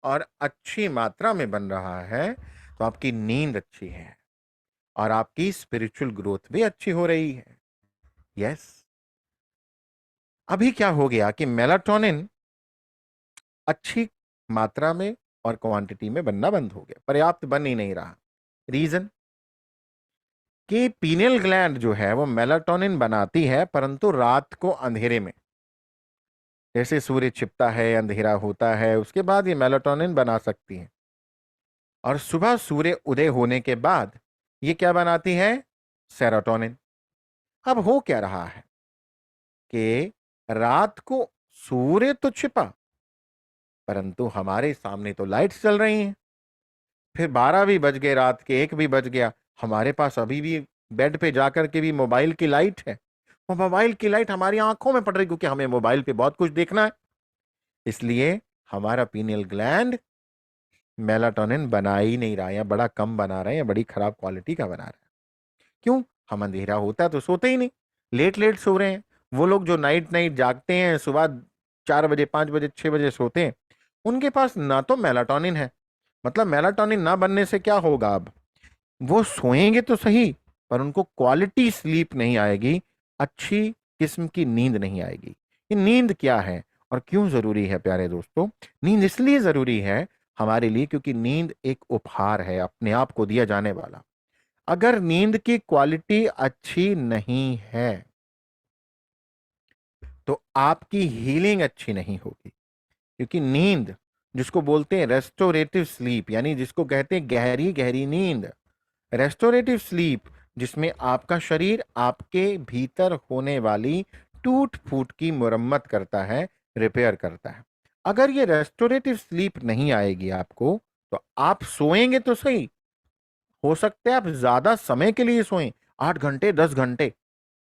Speaker 2: और अच्छी मात्रा में बन रहा है तो आपकी नींद अच्छी है और आपकी स्पिरिचुअल ग्रोथ भी अच्छी हो रही है। यस। अभी क्या हो गया कि मेलाटोनिन अच्छी मात्रा में और क्वांटिटी में बनना बंद हो गया, पर्याप्त बन ही नहीं रहा। रीजन कि पीनियल ग्लैंड जो है वो मेलाटोनिन बनाती है, परंतु रात को अंधेरे में, जैसे सूर्य छिपता है, अंधेरा होता है, उसके बाद ये मेलाटोनिन बना सकती है। और सुबह सूर्य उदय होने के बाद ये क्या बनाती है? सेरोटोनिन। अब हो क्या रहा है कि रात को सूर्य तो छिपा, परंतु हमारे सामने तो लाइट्स चल रही हैं। फिर 12 भी बज गए, रात के 1 भी बज गया, हमारे पास अभी भी बेड पे जाकर के भी मोबाइल की लाइट है। वो मोबाइल की लाइट हमारी आंखों में पड़ रही, क्योंकि हमें मोबाइल पे बहुत कुछ देखना है। इसलिए हमारा पीनियल ग्लैंड मेलाटोनिन बना ही नहीं रहा, या बड़ा कम बना रहा है, या बड़ी खराब क्वालिटी का बना रहा है। क्यों? हम अंधेरा होता है तो सोते ही नहीं, लेट लेट सो रहे हैं। वो लोग जो नाइट नाइट जागते हैं, सुबह 4 बजे, 5 बजे, 6 बजे सोते हैं, उनके पास ना तो मेलाटोनिन है। मतलब मेलाटोनिन ना बनने से क्या होगा? अब वो सोएंगे तो सही, पर उनको क्वालिटी स्लीप नहीं आएगी, अच्छी किस्म की नींद नहीं आएगी। ये नींद क्या है और क्यों जरूरी है प्यारे दोस्तों? नींद इसलिए जरूरी है हमारे लिए क्योंकि नींद एक उपहार है, अपने आप को दिया जाने वाला। अगर नींद की क्वालिटी अच्छी नहीं है तो आपकी हीलिंग अच्छी नहीं होगी, क्योंकि नींद, जिसको बोलते हैं रेस्टोरेटिव स्लीप, यानी जिसको कहते हैं गहरी गहरी नींद, रेस्टोरेटिव स्लीप, जिसमें आपका शरीर आपके भीतर होने वाली टूट फूट की मुरम्मत करता है, रिपेयर करता है। अगर ये रेस्टोरेटिव स्लीप नहीं आएगी आपको, तो आप सोएंगे तो सही, हो सकता है आप ज्यादा समय के लिए सोएं, 8 घंटे, 10 घंटे,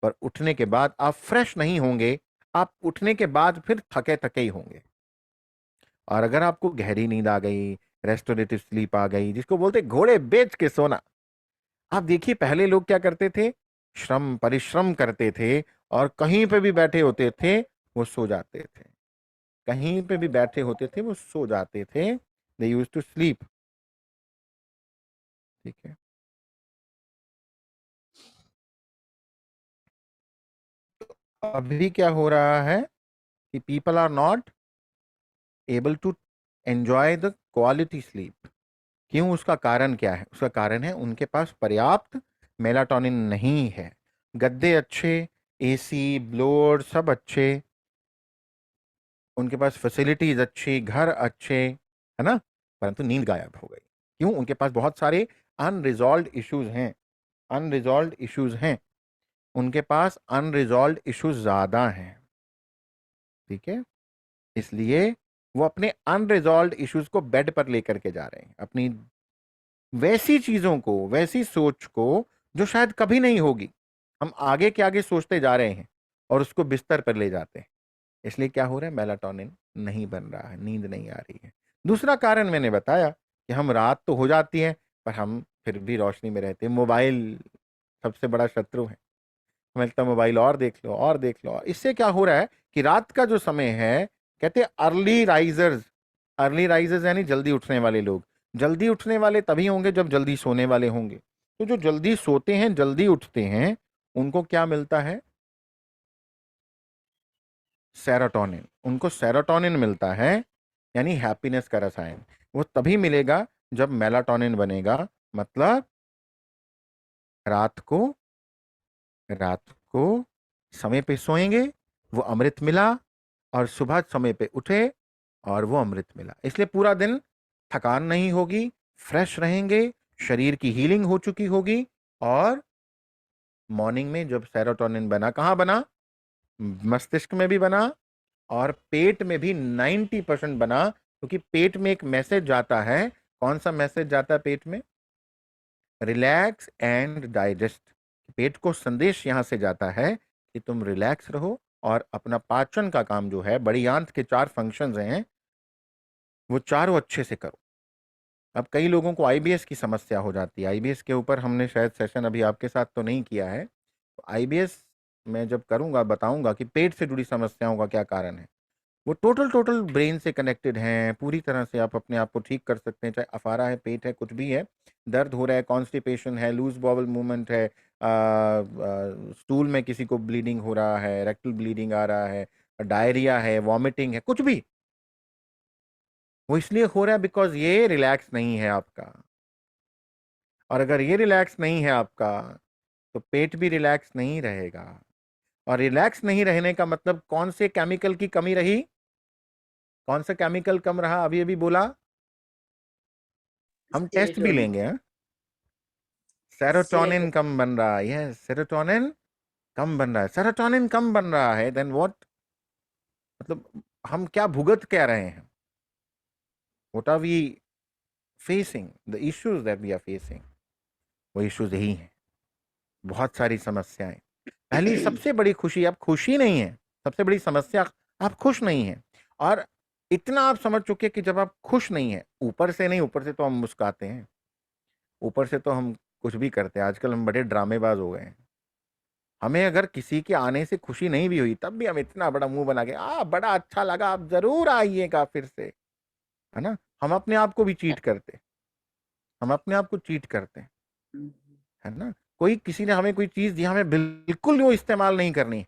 Speaker 2: पर उठने के बाद आप फ्रेश नहीं होंगे। आप उठने के बाद फिर थके थके ही होंगे। और अगर आपको गहरी नींद आ गई, रेस्टोरेटिव स्लीप आ गई, जिसको बोलते हैं घोड़े बेच के सोना। आप देखिए पहले लोग क्या करते थे, श्रम परिश्रम करते थे, और कहीं पे भी बैठे होते थे वो सो जाते थे। कहीं पे भी बैठे होते थे वो सो जाते थे। They use to sleep. ठीक है। अभी क्या हो रहा है कि people are not able to enjoy the quality sleep. क्यों? उसका कारण क्या है? उसका कारण है उनके पास पर्याप्त मेलाटोनिन नहीं है। गद्दे अच्छे, एसी, ब्लोअर सब अच्छे, उनके पास फैसिलिटीज अच्छी, घर अच्छे, है ना, परंतु नींद गायब हो गई। क्यों? उनके पास बहुत सारे अनरिजॉल्व इश्यूज हैं। अनरिजॉल्व इश्यूज हैं, उनके पास अनरिजॉल्व इश्यूज ज्यादा हैं। ठीक है। इसलिए वो अपने अनरिजॉल्व इश्यूज को बेड पर लेकर के जा रहे हैं, अपनी वैसी चीजों को, वैसी सोच को जो शायद कभी नहीं होगी, हम आगे के आगे सोचते जा रहे हैं और उसको बिस्तर पर ले जाते हैं। इसलिए क्या हो रहा है? मेलाटोनिन नहीं बन रहा है, नींद नहीं आ रही है। दूसरा कारण मैंने बताया कि हम, रात तो हो जाती है पर हम फिर भी रोशनी में रहते हैं। मोबाइल सबसे बड़ा शत्रु है। हमें लगता है मोबाइल और देख लो और देख लो। इससे क्या हो रहा है कि रात का जो समय है, कहते हैं अर्ली राइजर्स। अर्ली राइजर्स यानी जल्दी उठने वाले लोग। जल्दी उठने वाले तभी होंगे जब जल्दी सोने वाले होंगे। तो जो जल्दी सोते हैं, जल्दी उठते हैं, उनको क्या मिलता है? सेरोटोनिन, उनको सेरोटोनिन मिलता है, यानी हैप्पीनेस का रसायन। वो तभी मिलेगा जब मेलाटोनिन बनेगा, मतलब रात को रात को समय पे सोएंगे, वो अमृत मिला, और सुबह समय पे उठे और वो अमृत मिला। इसलिए पूरा दिन थकान नहीं होगी, फ्रेश रहेंगे, शरीर की हीलिंग हो चुकी होगी, और मॉर्निंग में जब सेरोटोनिन बना, कहाँ बना? मस्तिष्क में भी बना और पेट में भी 90% बना, क्योंकि पेट में एक मैसेज जाता है। कौन सा मैसेज जाता है पेट में? Relax and digest. पेट को संदेश यहां से जाता है कि तुम रिलैक्स रहो और अपना पाचन का काम जो है, बड़ी आंत के 4 फंक्शंस हैं, वो चारों अच्छे से करो। अब कई लोगों को आईबीएस की समस्या हो जाती है। आईबीएस के ऊपर हमने शायद सेशन अभी आपके साथ तो नहीं किया है। आईबीएस मैं जब करूंगा बताऊंगा कि पेट से जुड़ी समस्याओं का क्या कारण है। वो टोटल टोटल ब्रेन से कनेक्टेड हैं, पूरी तरह से आप अपने आप को ठीक कर सकते हैं, चाहे अफारा है, पेट है, कुछ भी है, दर्द हो रहा है, कॉन्स्टिपेशन है, लूज बॉवल मूवमेंट है, स्टूल में किसी को ब्लीडिंग हो रहा है, रेक्टल ब्लीडिंग आ रहा है, डायरिया है, वॉमिटिंग है, कुछ भी, वो इसलिए हो रहा है बिकॉज ये रिलैक्स नहीं है आपका। और अगर ये रिलैक्स नहीं है आपका, तो पेट भी रिलैक्स नहीं रहेगा। और रिलैक्स नहीं रहने का मतलब कौन से केमिकल की कमी रही? कौन सा केमिकल कम रहा? अभी अभी बोला, हम टेस्ट भी
Speaker 1: सेरोटोनिन।
Speaker 2: लेंगे। हाँ, सेरोटोनिन
Speaker 1: सेरोटोनिन।
Speaker 2: कम बन रहा है। यस, सेरोटोनिन कम बन रहा है। सेरोटोनिन कम बन रहा है, देन व्हाट? मतलब हम क्या भुगत क्या रहे हैं? What are we facing? The issues that we are facing, वो इश्यूज यही हैं। बहुत सारी समस्याएं। पहली सबसे बड़ी खुशी, आप खुशी नहीं है। सबसे बड़ी समस्या, आप खुश नहीं हैं। और इतना आप समझ चुके कि जब आप खुश नहीं है, ऊपर से नहीं, ऊपर से तो हम मुस्कुराते हैं, ऊपर से तो हम कुछ भी करते हैं। आजकल हम बड़े ड्रामेबाज हो गए हैं। हमें अगर किसी के आने से खुशी नहीं भी हुई, तब भी हम इतना बड़ा मुंह बना के, बड़ा अच्छा लगा, आप जरूर आइएगा फिर से, है ना? हम अपने आप को भी चीट करते, हम अपने आप को चीट करते हैं, है ना? कोई किसी ने हमें कोई चीज दी, हमें बिल्कुल वो इस्तेमाल नहीं करनी,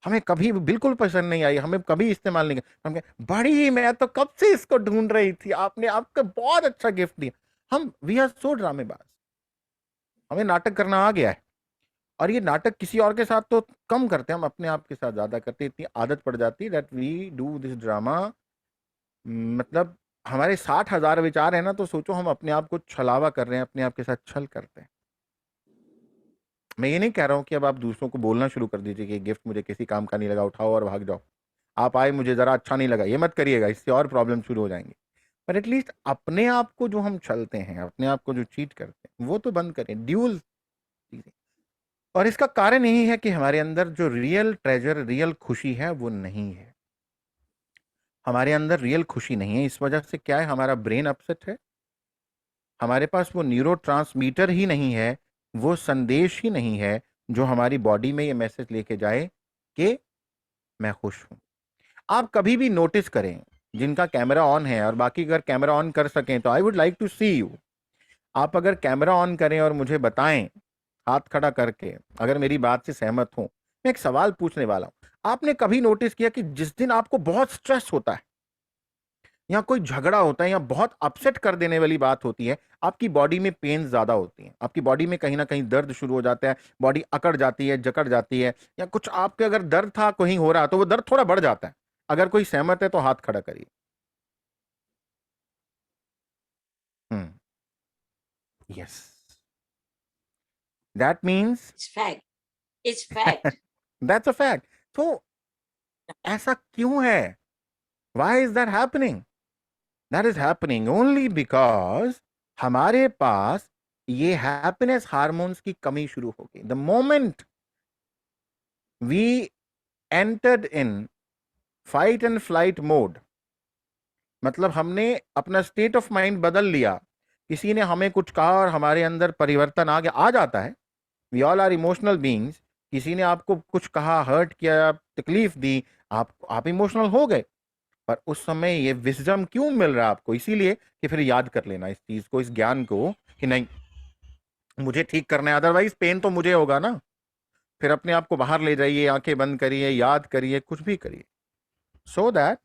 Speaker 2: हमें कभी भी बिल्कुल पसंद नहीं आई, हमें कभी इस्तेमाल नहीं कर, हम कहे बड़ी, मैं तो कब से इसको ढूंढ रही थी, आपने आपका बहुत अच्छा गिफ्ट दिया। हम वी आर सो ड्रामेबाज, हमें नाटक करना आ गया है। और ये नाटक किसी और के साथ तो कम करते हैं, हम अपने आप के साथ ज्यादा करते हैं। इतनी आदत पड़ जाती है that we do this drama. मतलब हमारे 60,000 विचार है ना, तो सोचो हम अपने आप को छलावा कर रहे हैं, अपने आप के साथ छल करते हैं। मैं ये नहीं कह रहा हूं कि अब आप दूसरों को बोलना शुरू कर दीजिए कि गिफ्ट मुझे किसी काम का नहीं लगा, उठाओ और भाग जाओ। आप आए, मुझे जरा अच्छा नहीं लगा, ये मत करिएगा, इससे और प्रॉब्लम शुरू हो जाएंगे। पर एटलीस्ट अपने आप को जो हम छलते हैं, अपने आप को जो चीट करते हैं, वो तो बंद करें, ड्यूल चीजें। और इसका कारण यही है कि हमारे अंदर जो रियल ट्रेजर, रियल खुशी है, वो नहीं है। हमारे अंदर रियल खुशी नहीं है। इस वजह से क्या है, हमारा ब्रेन अपसेट है, हमारे पास वो न्यूरोट्रांसमीटर ही नहीं है, वो संदेश ही नहीं है जो हमारी बॉडी में ये मैसेज लेके जाए कि मैं खुश हूं। आप कभी भी नोटिस करें, जिनका कैमरा ऑन है और बाकी अगर कैमरा ऑन कर सकें तो I would like to see you. आप अगर कैमरा ऑन करें और मुझे बताएं, हाथ खड़ा करके, अगर मेरी बात से सहमत हो। मैं एक सवाल पूछने वाला हूं। आपने कभी नोटिस किया कि जिस दिन आपको बहुत स्ट्रेस होता है, या कोई झगड़ा होता है, या बहुत अपसेट कर देने वाली बात होती है, आपकी बॉडी में पेन ज्यादा होती है, आपकी बॉडी में कहीं ना कहीं दर्द शुरू हो जाता है, बॉडी अकड़ जाती है, जकड़ जाती है, या कुछ आपके अगर दर्द था कहीं हो रहा तो वो दर्द थोड़ा बढ़ जाता है। अगर कोई सहमत है तो हाथ खड़ा करिए। Hmm, yes, that means
Speaker 1: It's fact. It's fact.
Speaker 2: That's a fact. तो ऐसा क्यों है? Why is that happening? That is happening only because हमारे पास ये हैप्पीनेस हार्मोन्स की कमी शुरू हो गई। The moment we entered in fight and flight mode, मतलब हमने अपना स्टेट ऑफ माइंड बदल लिया, किसी ने हमें कुछ कहा और हमारे अंदर परिवर्तन आ गया, आ जाता है। We all are emotional beings. किसी ने आपको कुछ कहा, हर्ट किया, तकलीफ दी, आप इमोशनल हो गए। पर उस समय ये विजडम क्यों मिल रहा है आपको? इसीलिए कि फिर याद कर लेना इस चीज को, इस ज्ञान को, कि नहीं, मुझे ठीक करना है, अदरवाइज पेन तो मुझे होगा ना। फिर अपने आप को बाहर ले जाइए, आंखें बंद करिए, याद करिए, कुछ भी करिए। सो दैट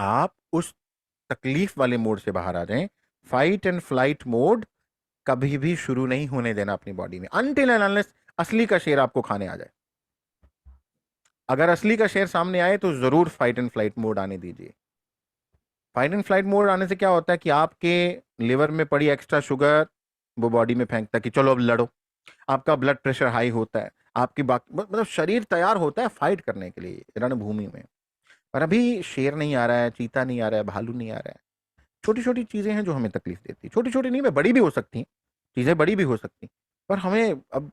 Speaker 2: आप उस तकलीफ वाले मोड से बाहर आ जाएं। फाइट एंड फ्लाइट मोड कभी भी शुरू नहीं होने देना अपनी बॉडी में, अनटिल एंड अनलेस असली का शेर आपको खाने आ जाए। अगर असली का शेर सामने आए तो जरूर फाइट एंड फ्लाइट मोड आने दीजिए। फाइट एंड फ्लाइट मोड आने से क्या होता है कि आपके लिवर में पड़ी एक्स्ट्रा शुगर वो बॉडी में फेंकता है कि चलो अब लड़ो। आपका ब्लड प्रेशर हाई होता है, आपकी मतलब शरीर तैयार होता है फाइट करने के लिए रणभूमि में। और अभी शेर नहीं आ रहा है, चीता नहीं आ रहा है, भालू नहीं आ रहा है। छोटी छोटी चीजें हैं जो हमें तकलीफ देती, छोटी छोटी नहीं, मैं बड़ी भी हो सकती हैं, चीजें बड़ी भी हो सकती, पर हमें अब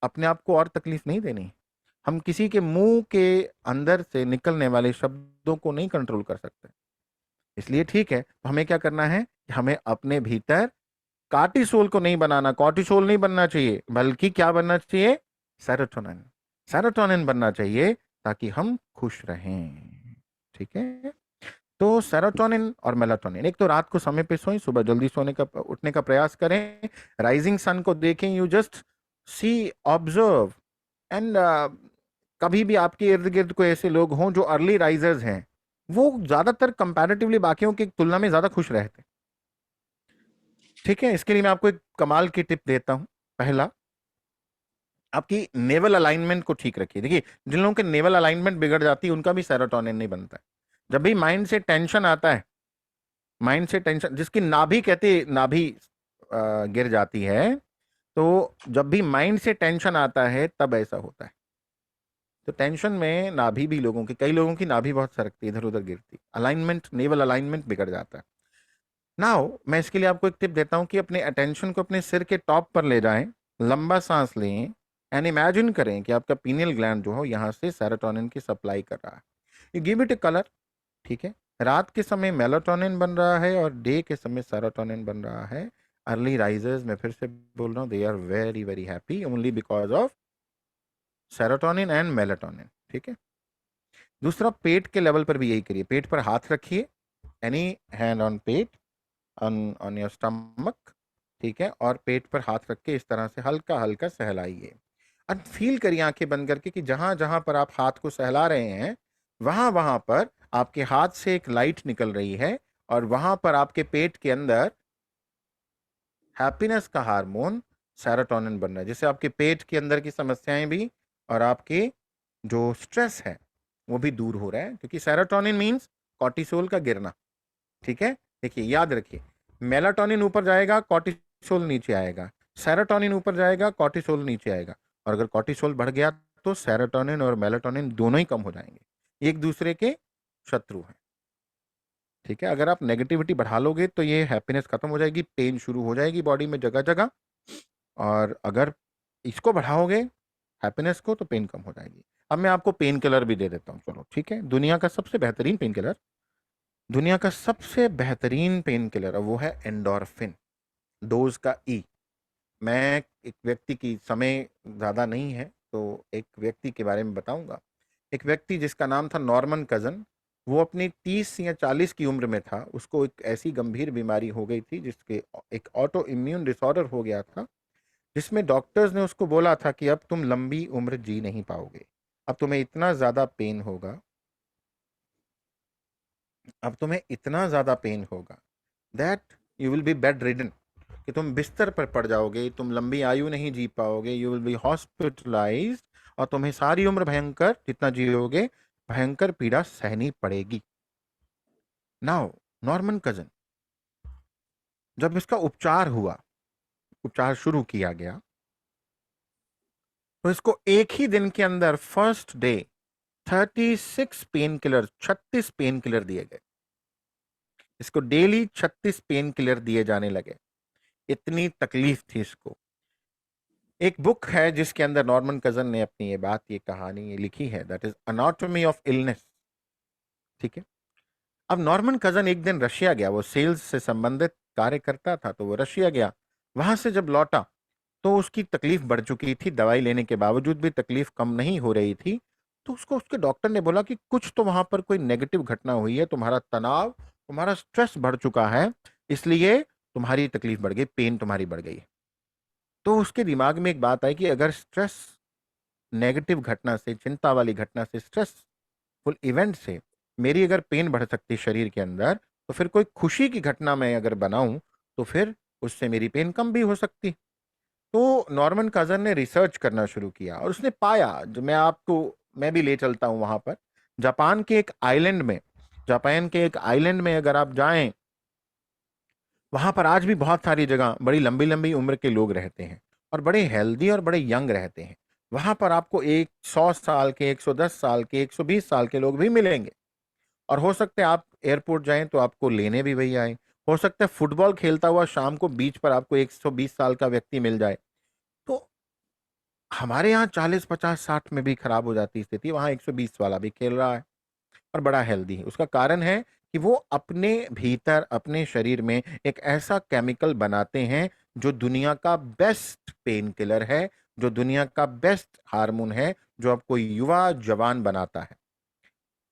Speaker 2: अपने आप को और तकलीफ नहीं देनी। हम किसी के मुंह के अंदर से निकलने वाले शब्दों को नहीं कंट्रोल कर सकते। इसलिए ठीक है, तो हमें क्या करना है कि हमें अपने भीतर कार्टिसोल को नहीं बनाना, कॉर्टिसोल नहीं बनना चाहिए, बल्कि क्या बनना चाहिए? सेरोटोनिन। सेरोटोनिन बनना चाहिए ताकि हम खुश रहें। ठीक है, तो सेरोटोनिन और मेलाटोनिन, एक तो रात को समय पे सोएं, सुबह जल्दी सोने का उठने का प्रयास करें, राइजिंग सन को देखें, you just see observe and कभी भी आपके इर्द गिर्द कोई ऐसे लोग हों जो अर्ली राइजर्स हैं, वो ज्यादातर कंपैरेटिवली बाकियों की तुलना में ज्यादा खुश रहते हैं। ठीक है, इसके लिए मैं आपको एक कमाल की टिप देता हूं। पहला, आपकी नेवल अलाइनमेंट को ठीक रखिए। देखिए, जिन लोगों के नेवल अलाइनमेंट बिगड़ जाती है उनका भी सेरोटोनिन नहीं बनता है। जब भी माइंड से टेंशन आता है, माइंड से टेंशन, जिसकी नाभि कहते, नाभि गिर जाती है, तो जब भी माइंड से टेंशन आता है तब ऐसा होता है। तो टेंशन में नाभि भी लोगों की, कई लोगों की नाभि बहुत सरकती, इधर उधर गिरती, अलाइनमेंट, नेवल अलाइनमेंट बिगड़ जाता है। नाउ मैं इसके लिए आपको एक टिप देता हूं कि अपने अटेंशन को अपने सिर के टॉप पर ले जाएं, लंबा सांस लें एंड इमेजिन करें कि आपका पीनियल ग्लैंड जो हो यहां से सेरोटोनिन की सप्लाई कर रहा है। You give it A colour. ठीक है, रात के समय मेलाटोनिन बन रहा है और डे के समय सेरोटोनिन बन रहा है। अर्ली राइजर्स, मैं फिर से बोल रहा हूँ, they are very very happy only because of serotonin and melatonin. ठीक है, दूसरा, पेट के लेवल पर भी यही करिए। पेट पर हाथ रखिए, any hand on pet, on on your stomach. ठीक है, और पेट पर हाथ रख के इस तरह से हल्का हल्का सहलाइए और फील करिए आंखें बंद करके कि जहां जहां पर आप हाथ को सहला रहे हैं वहां वहां पर आपके हाथ से एक लाइट निकल रही है और वहां पर आपके पेट के अंदर हैप्पीनेस का हार्मोन सेरोटोनिन बन रहा है, जिससे आपके पेट के अंदर की समस्याएं भी और आपके जो स्ट्रेस है वो भी दूर हो रहा है, क्योंकि सेरोटोनिन मींस कॉर्टिसोल का गिरना। ठीक है, देखिए याद रखिए, मेलाटोनिन ऊपर जाएगा, कॉर्टिसोल नीचे आएगा, सेरोटोनिन ऊपर जाएगा, कॉर्टिसोल नीचे आएगा, और अगर कॉर्टिसोल बढ़ गया तो सेरोटोनिन और मेलाटोनिन दोनों ही कम हो जाएंगे, एक दूसरे के शत्रु हैं। ठीक है, अगर आप नेगेटिविटी बढ़ा लोगे तो ये हैप्पीनेस खत्म हो जाएगी, पेन शुरू हो जाएगी बॉडी में जगह जगह, और अगर इसको बढ़ाओगे हैप्पीनेस को तो पेन कम हो जाएगी। अब मैं आपको पेन किलर भी दे देता हूँ, चलो ठीक है, दुनिया का सबसे बेहतरीन पेन किलर, दुनिया का सबसे बेहतरीन पेन किलर वो है एंडोर्फिन, डोज का ई। मैं एक व्यक्ति की, समय ज़्यादा नहीं है तो एक व्यक्ति के बारे में बताऊंगा। एक व्यक्ति जिसका नाम था नॉर्मन कजन, वो अपनी 30 या 40 की उम्र में था, उसको एक ऐसी गंभीर बीमारी हो गई थी जिसके एक ऑटो इम्यून डिसऑर्डर हो गया था, जिसमें डॉक्टर्स ने उसको बोला था कि अब तुम लंबी उम्र जी नहीं पाओगे, अब तुम्हें इतना ज़्यादा पेन होगा, अब तुम्हें इतना ज़्यादा पेन होगा that you will be bed ridden, कि तुम बिस्तर पर पड़ जाओगे, तुम लंबी आयु नहीं जी पाओगे, यू विल बी हॉस्पिटलाइज्ड, और तुम्हें सारी उम्र भयंकर, जितना जियोगे भयंकर पीड़ा सहनी पड़ेगी। नाउ नॉर्मन कजन, जब इसका उपचार हुआ, उपचार शुरू किया गया, तो इसको एक ही दिन के अंदर first day 36 pain killer, 36 pain killer दिए गए। इसको डेली 36 पेन किलर दिए जाने लगे, इतनी तकलीफ थी इसको। एक बुक है जिसके अंदर नॉर्मन कजन ने अपनी ये बात, ये कहानी ये लिखी है, that is anatomy of illness. ठीक है, अब नॉर्मन कजन एक दिन रशिया गया, वो सेल्स से संबंधित कार्य करता था, तो वो रशिया गया, वहां से जब लौटा तो उसकी तकलीफ बढ़ चुकी थी, दवाई लेने के बावजूद भी तकलीफ कम नहीं हो रही थी। तो उसको उसके डॉक्टर ने बोला कि कुछ तो वहां पर कोई नेगेटिव घटना हुई है, तुम्हारा तनाव, तुम्हारा स्ट्रेस बढ़ चुका है, इसलिए तुम्हारी तकलीफ बढ़ गई, पेन तुम्हारी बढ़ गई। तो उसके दिमाग में एक बात आई कि अगर स्ट्रेस, नेगेटिव घटना से, चिंता वाली घटना से स्ट्रेस पेनफुल इवेंट से मेरी अगर पेन बढ़ सकती शरीर के अंदर, तो फिर कोई खुशी की घटना मैं अगर बनाऊं तो फिर उससे मेरी पेन कम भी हो सकती। तो नॉर्मन काजन ने रिसर्च करना शुरू किया और उसने पाया, जो मैं भी ले चलता हूं वहां पर, जापान के एक आइलैंड में जापान के एक आइलैंड में अगर आप जाएं, वहां पर आज भी बहुत सारी जगह बड़ी लंबी लंबी उम्र के लोग रहते हैं और बड़े हेल्दी और बड़े यंग रहते हैं। वहां पर आपको 100 साल के, 110 साल के, 120 साल के लोग भी मिलेंगे। और हो सकता है आप एयरपोर्ट जाएं तो आपको लेने भी वही आए। हो सकता है फुटबॉल खेलता हुआ शाम को बीच पर आपको 120 साल का व्यक्ति मिल जाए। तो हमारे यहाँ 40, 50, 60 में भी खराब हो जाती स्थिति, वहां 120 वाला भी खेल रहा है और बड़ा हेल्दी है। उसका कारण है कि वो अपने भीतर, अपने शरीर में एक ऐसा केमिकल बनाते हैं जो दुनिया का बेस्ट पेन किलर है, जो दुनिया का बेस्ट हार्मोन है, जो आपको युवा जवान बनाता है।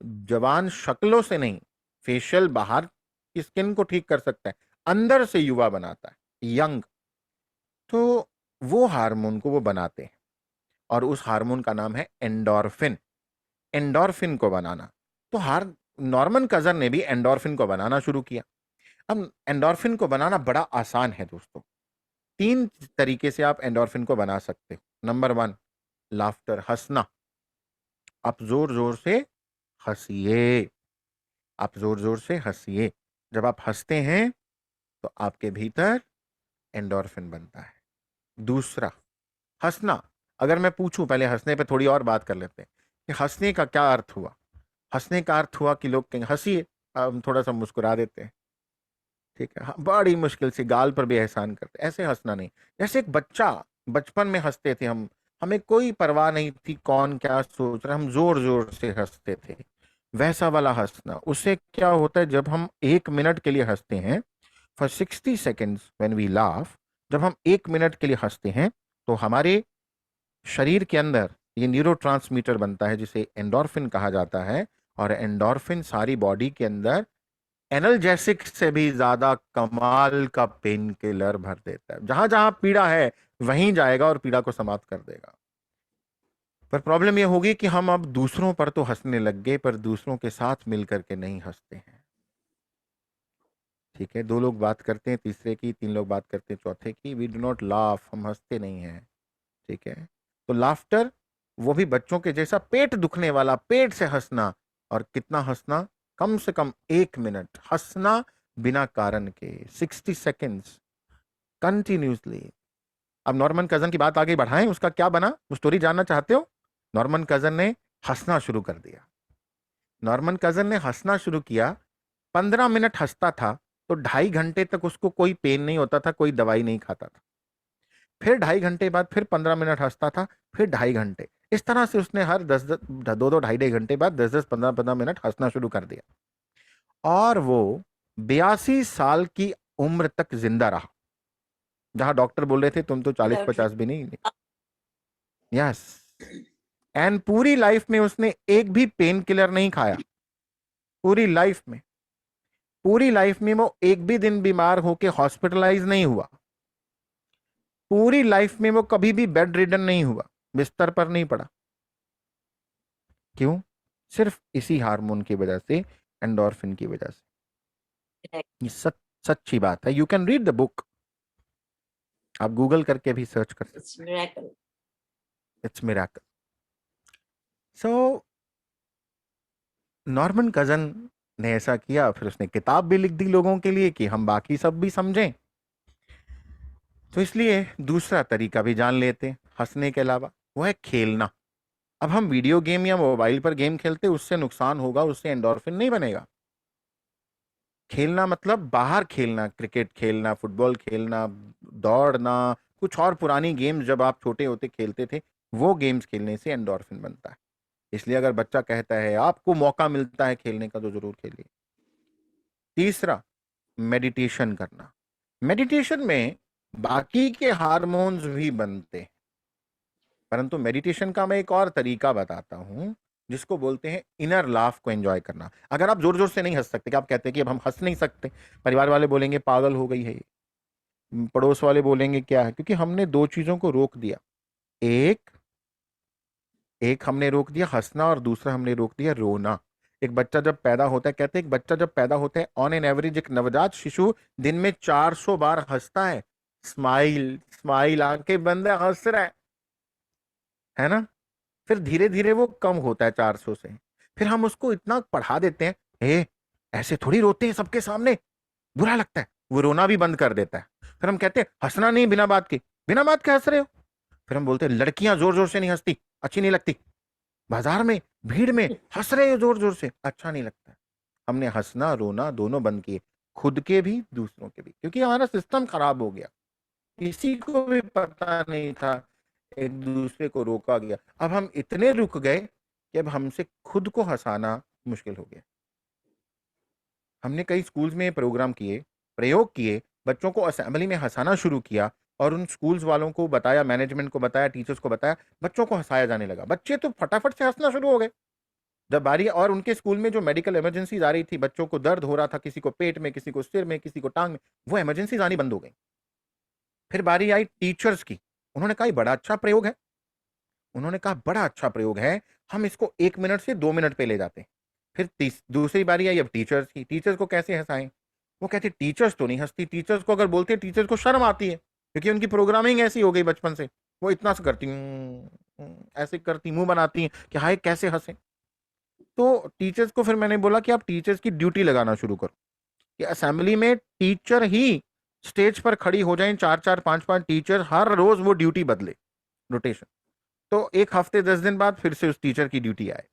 Speaker 2: जवान शक्लों से नहीं, फेशियल बाहर की स्किन को ठीक कर सकता है, अंदर से युवा बनाता है, यंग। तो वो हार्मोन को वो बनाते हैं और उस हार्मोन का नाम है एंडोर्फिन। एंडोर्फिन को बनाना, तो हर नॉर्मन कजन ने भी एंडोर्फिन को बनाना शुरू किया। अब एंडोर्फिन को बनाना बड़ा आसान है दोस्तों। 3 तरीके से आप एंडोर्फिन को बना सकते हो। नंबर 1, लाफ्टर, हंसना। आप जोर जोर से हंसिए, आप जोर जोर से हंसिए। जब आप हंसते हैं तो आपके भीतर एंडोर्फिन बनता है। दूसरा, हंसना। अगर मैं पूछूं, पहले हंसने पे थोड़ी और बात कर लेते हैं कि हंसने का क्या अर्थ हुआ। हंसने का अर्थ हुआ कि लोग कहेंगे हंसिए, हम थोड़ा सा मुस्कुरा देते हैं, ठीक है। हाँ, बड़ी मुश्किल से गाल पर भी एहसान करते, ऐसे हंसना नहीं। जैसे एक बच्चा, बचपन में हंसते थे हम, हमें कोई परवाह नहीं थी कौन क्या सोच रहा, हम जोर जोर से हंसते थे। वैसा वाला हंसना, उससे क्या होता है, जब हम 1 मिनट के लिए हंसते हैं, for 60 seconds when we laugh, जब हम 1 मिनट के लिए हंसते हैं तो हमारे शरीर के अंदर ये न्यूरोट्रांसमीटर बनता है जिसे एंडोर्फिन कहा जाता है। और एंडोर्फिन सारी बॉडी के अंदर एनाल्जेसिक से भी ज्यादा कमाल का पेन किलर भर देता है। जहां जहां पीड़ा है वहीं जाएगा और पीड़ा को समाप्त कर देगा। पर प्रॉब्लम यह होगी कि हम अब दूसरों पर तो हंसने लग गए, पर दूसरों के साथ मिलकर के नहीं हंसते हैं। ठीक है, 2 लोग बात करते हैं तीसरे की, 3 लोग बात करते हैं चौथे की, वी डू नॉट लाफ, हम हंसते नहीं हैं। ठीक है, तो लाफ्टर, वो भी बच्चों के जैसा पेट दुखने वाला, पेट से हंसना। और कितना हंसना, कम से कम 1 मिनट हंसना बिना कारण के, 60 सेकेंड्स कंटिन्यूसली। अब नॉर्मन कजन की बात आगे बढ़ाएं, उसका क्या बना, वो स्टोरी जानना चाहते हो। नॉर्मन कजन ने हंसना शुरू कर दिया। नॉर्मन कजन ने हंसना शुरू किया, 15 मिनट हंसता था तो 2.5 घंटे तक उसको कोई पेन नहीं होता था, कोई दवाई नहीं खाता था। फिर 2.5 घंटे बाद फिर 15 मिनट हंसता था, फिर 2.5 घंटे। इस तरह से उसने हर 2-2 2.5 घंटे बाद 10-10 15-15 मिनट हंसना शुरू कर दिया। और वो 82 साल की उम्र तक जिंदा रहा, जहां डॉक्टर बोल रहे थे तुम तो 40-50 भी नहीं। यस, एंड पूरी लाइफ में उसने एक भी पेन किलर नहीं खाया। पूरी लाइफ में, पूरी लाइफ में वो एक भी दिन बीमार होके हॉस्पिटलाइज नहीं हुआ। पूरी लाइफ में वो कभी भी बेड रिडन नहीं हुआ, बिस्तर पर नहीं पड़ा। क्यों? सिर्फ इसी हार्मोन की वजह से, एंडोर्फिन की वजह से। ये सच्ची बात है। You can read the book, आप गूगल करके भी सर्च कर सकते। It's miracle. So Norman cousin ने ऐसा किया, फिर उसने किताब भी लिख दी लोगों के लिए कि हम बाकी सब भी समझें। तो इसलिए दूसरा तरीका भी जान लेते हैं हंसने के अलावा, वो है खेलना। अब हम वीडियो गेम या मोबाइल पर गेम खेलते, उससे नुकसान होगा, उससे एंडोर्फिन नहीं बनेगा। खेलना मतलब बाहर खेलना, क्रिकेट खेलना, फुटबॉल खेलना, दौड़ना, कुछ और पुरानी गेम्स जब आप छोटे होते खेलते थे, वो गेम्स खेलने से एंडोर्फिन बनता है। इसलिए अगर बच्चा कहता है आपको मौका मिलता है खेलने का तो जरूर खेलिए। तीसरा, मेडिटेशन करना। मेडिटेशन में बाकी के हार्मोन्स भी बनते हैं, परंतु मेडिटेशन का मैं एक और तरीका बताता हूं जिसको बोलते हैं इनर लाफ को एंजॉय करना। अगर आप जोर जोर से नहीं हंस सकते, कि आप कहते हैं कि अब हम हंस नहीं सकते, परिवार वाले बोलेंगे पागल हो गई है ये, पड़ोस वाले बोलेंगे क्या है, क्योंकि हमने 2 चीजों को रोक दिया। एक, एक हमने रोक दिया हंसना और दूसरा हमने रोक दिया रोना। एक बच्चा जब पैदा होता है, कहते हैं एक बच्चा जब पैदा होता है ऑन एन एवरेज एक नवजात शिशु दिन में 400 बार हंसता है। स्माइल स्माइल, आंखें बंद है, हंस रहा है ना। फिर धीरे धीरे वो कम होता है 400 से। फिर हम उसको इतना पढ़ा देते हैं, ए ऐसे थोड़ी रोते हैं सबके सामने, बुरा लगता है, वो रोना भी बंद कर देता है। फिर हम कहते हैं हंसना नहीं बिना बात के, बिना बात के हंस रहे हो। फिर हम बोलते हैं लड़कियां जोर जोर से नहीं हंसती, अच्छी नहीं लगती, बाजार में भीड़ में हंस रहे हो जोर जोर से, अच्छा नहीं लगता। हमने हंसना रोना दोनों बंद किए, खुद के भी दूसरों के भी, क्योंकि हमारा सिस्टम खराब हो गया। किसी को भी पता नहीं था, एक दूसरे को रोका गया। अब हम इतने रुक गए कि अब हमसे खुद को हंसाना मुश्किल हो गया। हमने कई स्कूल्स में प्रोग्राम किए, प्रयोग किए, बच्चों को असेंबली में हंसाना शुरू किया और उन स्कूल्स वालों को बताया, मैनेजमेंट को बताया, टीचर्स को बताया, बच्चों को हंसाया जाने लगा। बच्चे तो फटाफट से हंसना शुरू हो गए। जब बारी, और उनके स्कूल में जो मेडिकल इमरजेंसीज आ रही थी, बच्चों को दर्द हो रहा था, किसी को पेट में, किसी को सिर में, किसी को टांग में, वो इमरजेंसीज आनी बंद हो गई। फिर बारी आई टीचर्स की, उन्होंने कहा बड़ा अच्छा प्रयोग है, उन्होंने कहा बड़ा अच्छा प्रयोग है, हम इसको 1 मिनट से 2 मिनट पे ले जाते हैं। फिर दूसरी बारी आई अब टीचर्स की, टीचर्स को कैसे हंसाएं। वो कहते टीचर्स तो नहीं हंसती, टीचर्स को अगर बोलते टीचर्स को शर्म आती है, क्योंकि उनकी प्रोग्रामिंग ऐसी हो गई बचपन से, वो इतना से करती ऐसे करती, मुंह बनाती हैं कि हाय कैसे हंसे। तो टीचर्स को फिर मैंने बोला कि आप टीचर्स की ड्यूटी लगाना शुरू करो, कि असेंबली में टीचर ही स्टेज पर खड़ी हो जाएं, 4-4 5-5 टीचर, हर रोज वो ड्यूटी बदले, रोटेशन। तो एक हफ्ते 10 दिन बाद फिर से उस टीचर की ड्यूटी आए,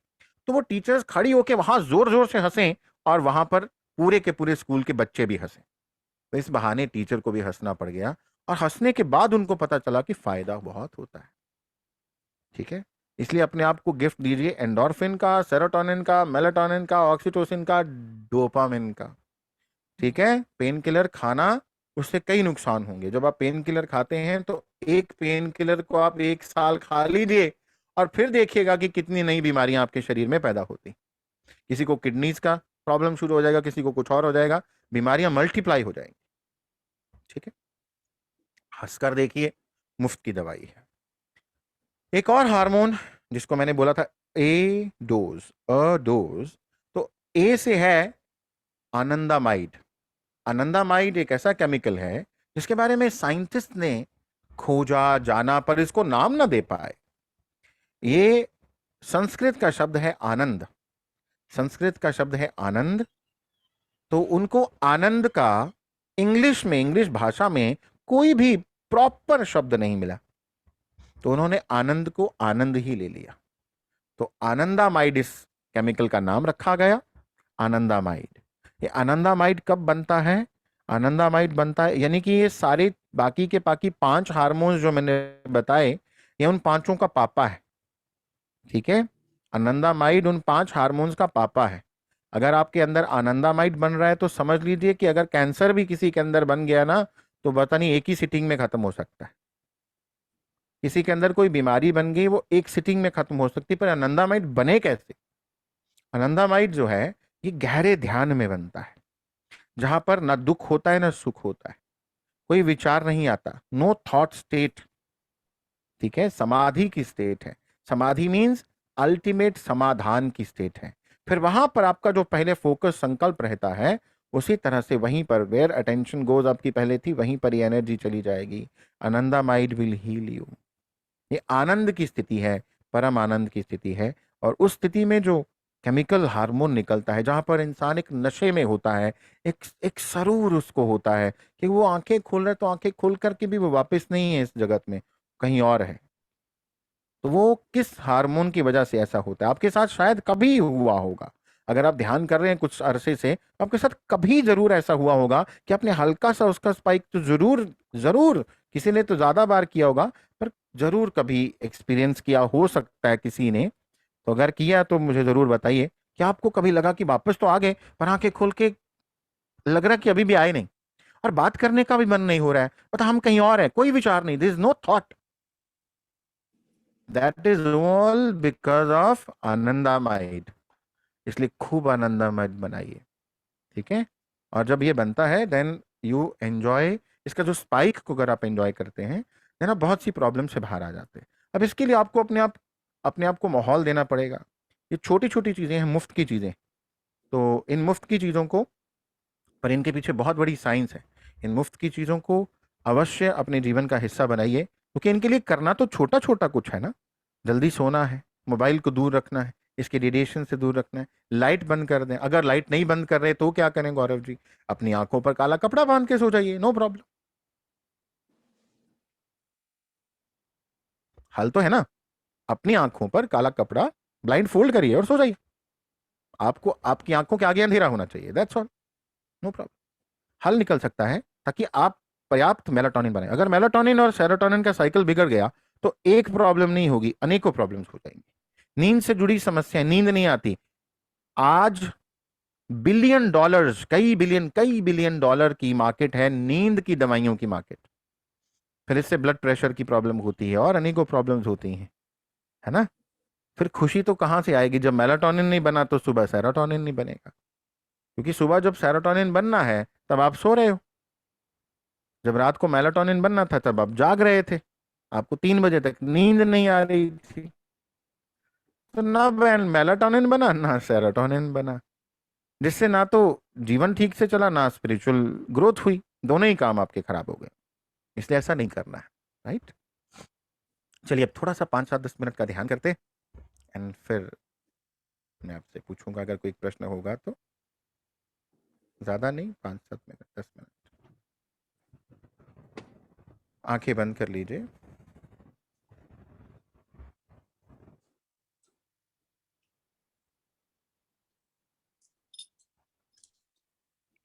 Speaker 2: तो वो टीचर्स खड़ी होके वहां जोर जोर से हंसे और वहां पर पूरे के पूरे स्कूल के बच्चे भी हंसे। तो इस बहाने टीचर को भी हंसना पड़ गया, और हंसने के बाद उनको पता चला कि फायदा बहुत होता है। ठीक है, इसलिए अपने आप को गिफ्ट दीजिए एंडोर्फिन का, सेरोटोनिन का, मेलाटोनिन का, ऑक्सीटोसिन का, डोपामिन का। ठीक है, पेन किलर खाना, उससे कई नुकसान होंगे। जब आप पेन किलर खाते हैं तो एक पेन किलर को आप 1 साल खा लीजिए और फिर देखिएगा कि कितनी नई बीमारियां आपके शरीर में पैदा होती। किसी को किडनीज का प्रॉब्लम शुरू हो जाएगा, किसी को कुछ और हो जाएगा, बीमारियां मल्टीप्लाई हो जाएंगी। ठीक है, हंसकर देखिए, मुफ्त की दवाई है। एक और हार्मोन जिसको मैंने बोला था ए डोज, अ डोज, तो ए से है आनंदामाइड। आनंदामाइड एक ऐसा केमिकल है जिसके बारे में साइंटिस्ट ने खोजा, जाना, पर इसको नाम ना दे पाए। ये संस्कृत का शब्द है आनंद, संस्कृत का शब्द है आनंद। तो उनको आनंद का इंग्लिश में, इंग्लिश भाषा में कोई भी प्रॉपर शब्द नहीं मिला, तो उन्होंने आनंद को आनंद ही ले लिया। तो आनंदामाइड इस केमिकल का नाम रखा गया, आनंदामाइड। ये आनंदामाइड कब बनता है? आनंदामाइड बनता है, यानी कि ये सारे बाकी के 5 हार्मोन्स जो मैंने बताए, ये उन 5 का पापा है। ठीक है, आनंदामाइड उन 5 हार्मोन्स का पापा है। अगर आपके अंदर आनंदामाइड बन रहा है तो समझ लीजिए कि अगर कैंसर भी किसी के अंदर बन गया ना, तो पता नहीं एक ही सिटिंग में खत्म हो सकता है। किसी के अंदर कोई बीमारी बन गई, वो एक सिटिंग में खत्म हो सकती है, पर आनंदामाइड बने कैसे? आनंदामाइड जो है ये गहरे ध्यान में बनता है, जहां पर ना दुख होता है ना सुख होता है, कोई विचार नहीं आता, नो थॉट स्टेट। ठीक है, समाधि की स्टेट है। समाधि मीन्स अल्टीमेट समाधान की स्टेट है। फिर वहां पर आपका जो पहले फोकस संकल्प रहता है, उसी तरह से वहीं पर वेयर अटेंशन गोज आपकी पहले थी, वहीं पर ये एनर्जी चली जाएगी। आनंदामाइड विल हील यू। ये आनंद की स्थिति है, परम आनंद की स्थिति है। और उस स्थिति में जो केमिकल हार्मोन निकलता है, जहां पर इंसान एक नशे में होता है, एक एक सरूर उसको होता है कि वो आंखें खोल रहे, तो आंखें खोल करके भी वो वापस नहीं है इस जगत में, कहीं और है। तो वो किस हार्मोन की वजह से ऐसा होता है? आपके साथ शायद कभी हुआ होगा, अगर आप ध्यान कर रहे हैं कुछ अरसे से, तो आपके साथ कभी जरूर ऐसा हुआ होगा कि आपने हल्का सा उसका स्पाइक तो जरूर जरूर, किसी ने तो ज्यादा बार किया होगा, पर जरूर कभी एक्सपीरियंस किया हो सकता है किसी ने। तो अगर किया तो मुझे जरूर बताइए कि आपको कभी लगा कि वापस तो आ गए, पर आंखें खोल के लग रहा कि अभी भी आए नहीं, और बात करने का भी मन नहीं हो रहा है, पता हम कहीं और है, कोई विचार नहीं, this is no thought. That is all because of anandamide. इसलिए खूब आनंदामाइड बनाइए। ठीक है, और जब ये बनता है देन यू एंजॉय। इसका जो स्पाइक को अगर आप एंजॉय करते हैं, देन आप बहुत सी प्रॉब्लम से बाहर आ जाते हैं। अब इसके लिए आपको अपने आप अपने आप को माहौल देना पड़ेगा। ये छोटी छोटी चीज़ें हैं, मुफ्त की चीज़ें। तो इन मुफ्त की चीज़ों को, पर इनके पीछे बहुत बड़ी साइंस है। इन मुफ्त की चीज़ों को अवश्य अपने जीवन का हिस्सा बनाइए, क्योंकि इनके लिए करना तो छोटा छोटा कुछ है ना। जल्दी सोना है, मोबाइल को दूर रखना है, इसके रेडिएशन से दूर रखना है, लाइट बंद कर दें। अगर लाइट नहीं बंद कर रहे तो क्या करें गौरव जी? अपनी आंखों पर काला कपड़ा बांध के सो जाइए, नो प्रॉब्लम। हल तो है ना। अपनी आंखों पर काला कपड़ा ब्लाइंड फोल्ड करिए और सो जाइए। आपको आपकी आंखों के आगे अंधेरा होना चाहिए, दैट्स ऑल, नो प्रॉब्लम। हल निकल सकता है, ताकि आप पर्याप्त मेलाटोनिन बनाए। अगर मेलाटोनिन और सेरोटोनिन का साइकिल बिगड़ गया तो एक प्रॉब्लम नहीं होगी, अनेकों प्रॉब्लम्स हो जाएंगी। नींद से जुड़ी समस्या, नींद नहीं आती। आज बिलियन डॉलर्स, कई बिलियन डॉलर की मार्केट है नींद की दवाइयों की मार्केट। फिर इससे ब्लड प्रेशर की प्रॉब्लम होती है और अनेकों प्रॉब्लम्स होती हैं, है ना। फिर खुशी तो कहां से आएगी? जब मेलाटोनिन नहीं बना तो सुबह सेरोटोनिन नहीं बनेगा, क्योंकि सुबह जब सेरोटोनिन बनना है तब आप सो रहे हो। जब रात को मेलाटोनिन बनना था तब आप जाग रहे थे, आपको 3 बजे तक नींद नहीं आ रही थी। तो ना मेलाटोनिन बना ना सेरोटोनिन बना, जिससे ना तो जीवन ठीक से चला, ना स्पिरिचुअल ग्रोथ हुई। दोनों ही काम आपके खराब हो गए। इसलिए ऐसा नहीं करना है, राइट। चलिए अब थोड़ा सा 5-7-10 मिनट का ध्यान करते, एंड फिर मैं आपसे पूछूंगा अगर कोई प्रश्न होगा तो। ज़्यादा नहीं, 5-7 मिनट, 10 मिनट। आंखें बंद कर लीजिए।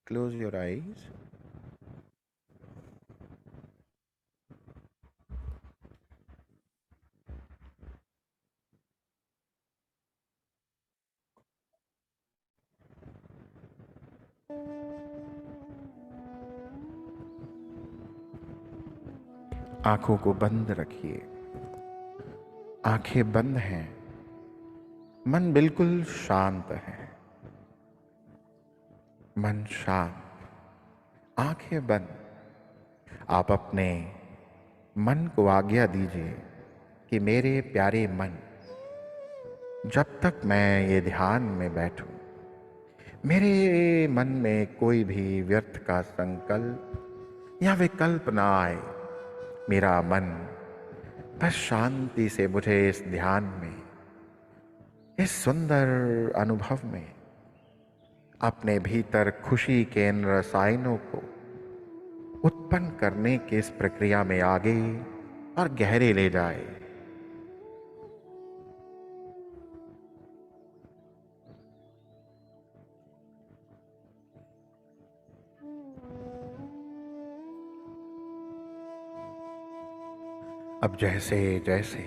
Speaker 2: Close your eyes. आंखों को बंद रखिए। आंखें बंद हैं, मन बिल्कुल शांत है। मन शांत, आंखें बंद। आप अपने मन को आज्ञा दीजिए कि मेरे प्यारे मन, जब तक मैं ये ध्यान में बैठूं, मेरे मन में कोई भी व्यर्थ का संकल्प या विकल्प ना आए। मेरा मन बस शांति से मुझे इस ध्यान में, इस सुंदर अनुभव में, अपने भीतर खुशी के इन रसायनों को उत्पन्न करने की इस प्रक्रिया में आगे और गहरे ले जाए। अब जैसे जैसे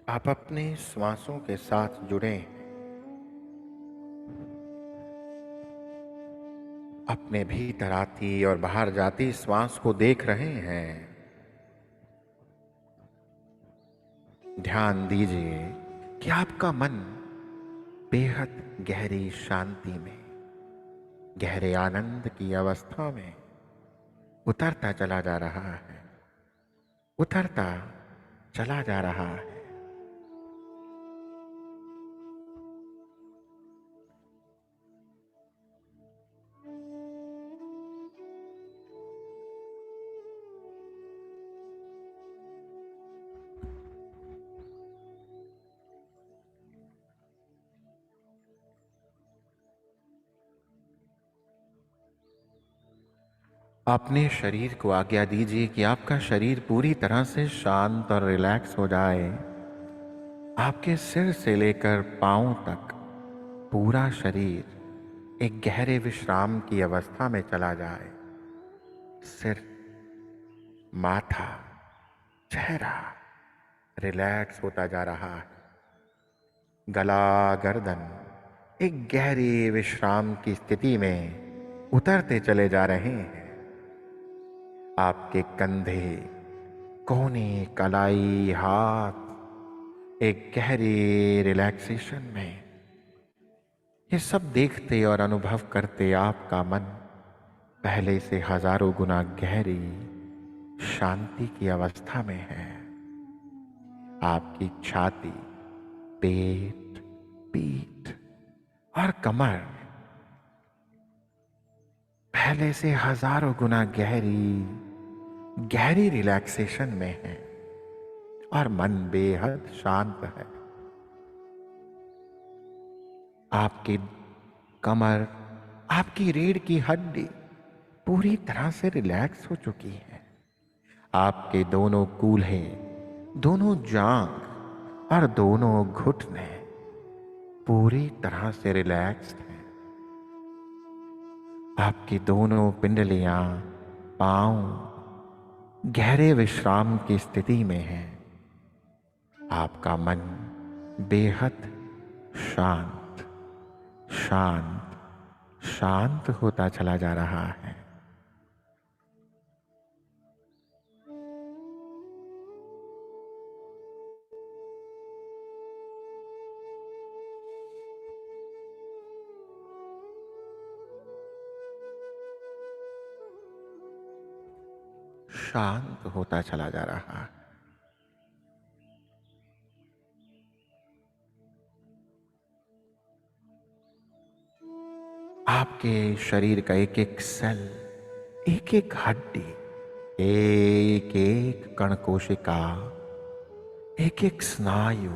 Speaker 2: आप अपने श्वासों के साथ जुड़े हैं, अपने भीतर आती और बाहर जाती श्वास को देख रहे हैं, ध्यान दीजिए कि आपका मन बेहद गहरी शांति में, गहरे आनंद की अवस्था में उतरता चला जा रहा है, उतरता चला जा रहा है। अपने शरीर को आज्ञा दीजिए कि आपका शरीर पूरी तरह से शांत और रिलैक्स हो जाए। आपके सिर से लेकर पांव तक पूरा शरीर एक गहरे विश्राम की अवस्था में चला जाए। सिर, माथा, चेहरा रिलैक्स होता जा रहा है। गला, गर्दन एक गहरी विश्राम की स्थिति में उतरते चले जा रहे हैं। आपके कंधे, कोहनी, कलाई, हाथ एक गहरी रिलैक्सेशन में। ये सब देखते और अनुभव करते आपका मन पहले से हजारों गुना गहरी शांति की अवस्था में हैं। आपकी छाती, पेट, पीठ और कमर पहले से हजारों गुना गहरी गहरी रिलैक्सेशन में है और मन बेहद शांत है। आपकी कमर, आपकी रीढ़ की हड्डी पूरी तरह से रिलैक्स हो चुकी है। आपके दोनों कूल्हे, दोनों जांघ और दोनों घुटने पूरी तरह से रिलैक्स्ड हैं। आपकी दोनों पिंडलियां, पांव गहरे विश्राम की स्थिति में हैं। आपका मन बेहद शांत शांत शांत होता चला जा रहा है। शांत होता चला जा रहा है। आपके शरीर का एक एक सेल, एक एक हड्डी, एक एक कण कोशिका, एक एक स्नायु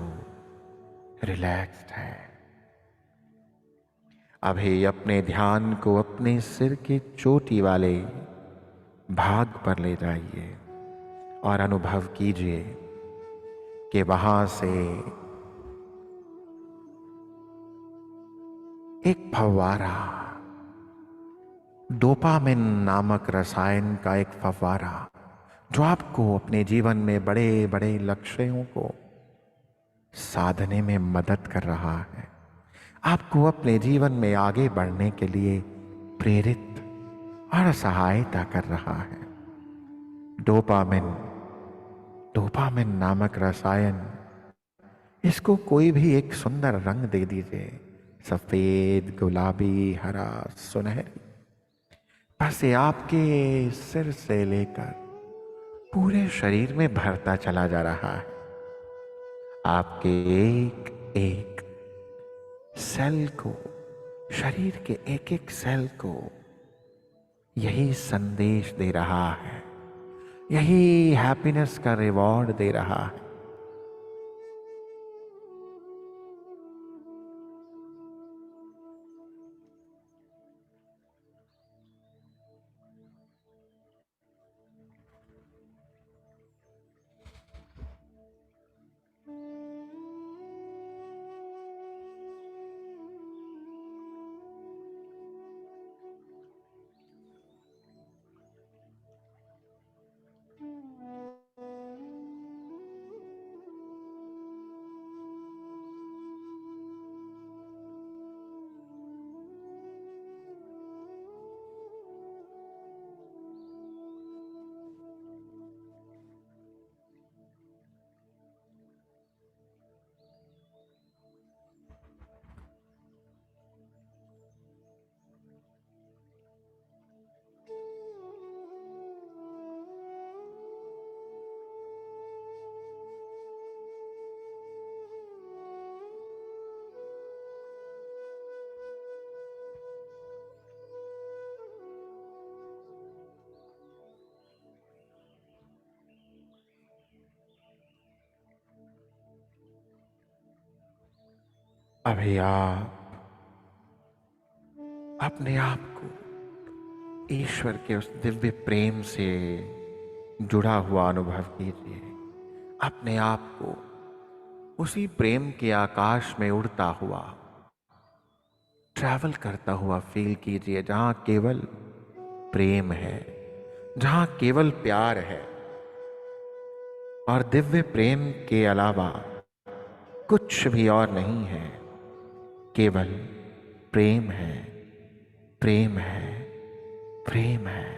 Speaker 2: रिलैक्स्ड है। अभी अपने ध्यान को अपने सिर के चोटी वाले भाग पर ले जाइए और अनुभव कीजिए कि वहां से एक फव्वारा, डोपामिन नामक रसायन का एक फव्वारा, जो आपको अपने जीवन में बड़े बड़े लक्ष्यों को साधने में मदद कर रहा है, आपको अपने जीवन में आगे बढ़ने के लिए प्रेरित और सहायता कर रहा है। डोपामिन, डोपामिन नामक रसायन, इसको कोई भी एक सुंदर रंग दे दीजिए, सफेद, गुलाबी, हरा, सुनहरी। बस ये आपके सिर से लेकर पूरे शरीर में भरता चला जा रहा है। आपके एक एक सेल को, शरीर के एक एक सेल को यही संदेश दे रहा है, यही हैप्पीनेस का रिवॉर्ड दे रहा है। अभी आप अपने आप को ईश्वर के उस दिव्य प्रेम से जुड़ा हुआ अनुभव कीजिए। अपने आप को उसी प्रेम के आकाश में उड़ता हुआ, ट्रैवल करता हुआ फील कीजिए, जहां केवल प्रेम है, जहां केवल प्यार है और दिव्य प्रेम के अलावा कुछ भी और नहीं है। केवल प्रेम है, प्रेम है, प्रेम है।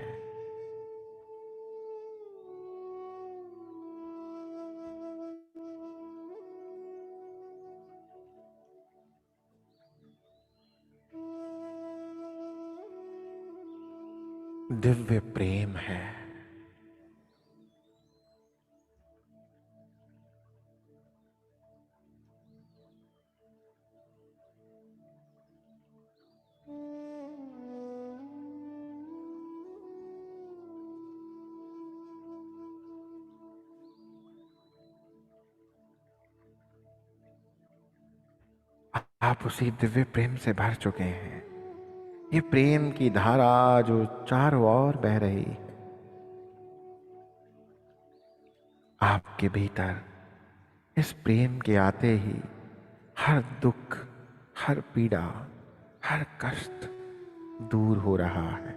Speaker 2: दिव्य प्रेम है। आप उसी दिव्य प्रेम से भर चुके हैं। ये प्रेम की धारा जो चारों ओर बह रही है, आपके भीतर इस प्रेम के आते ही हर दुख, हर पीड़ा, हर कष्ट दूर हो रहा है।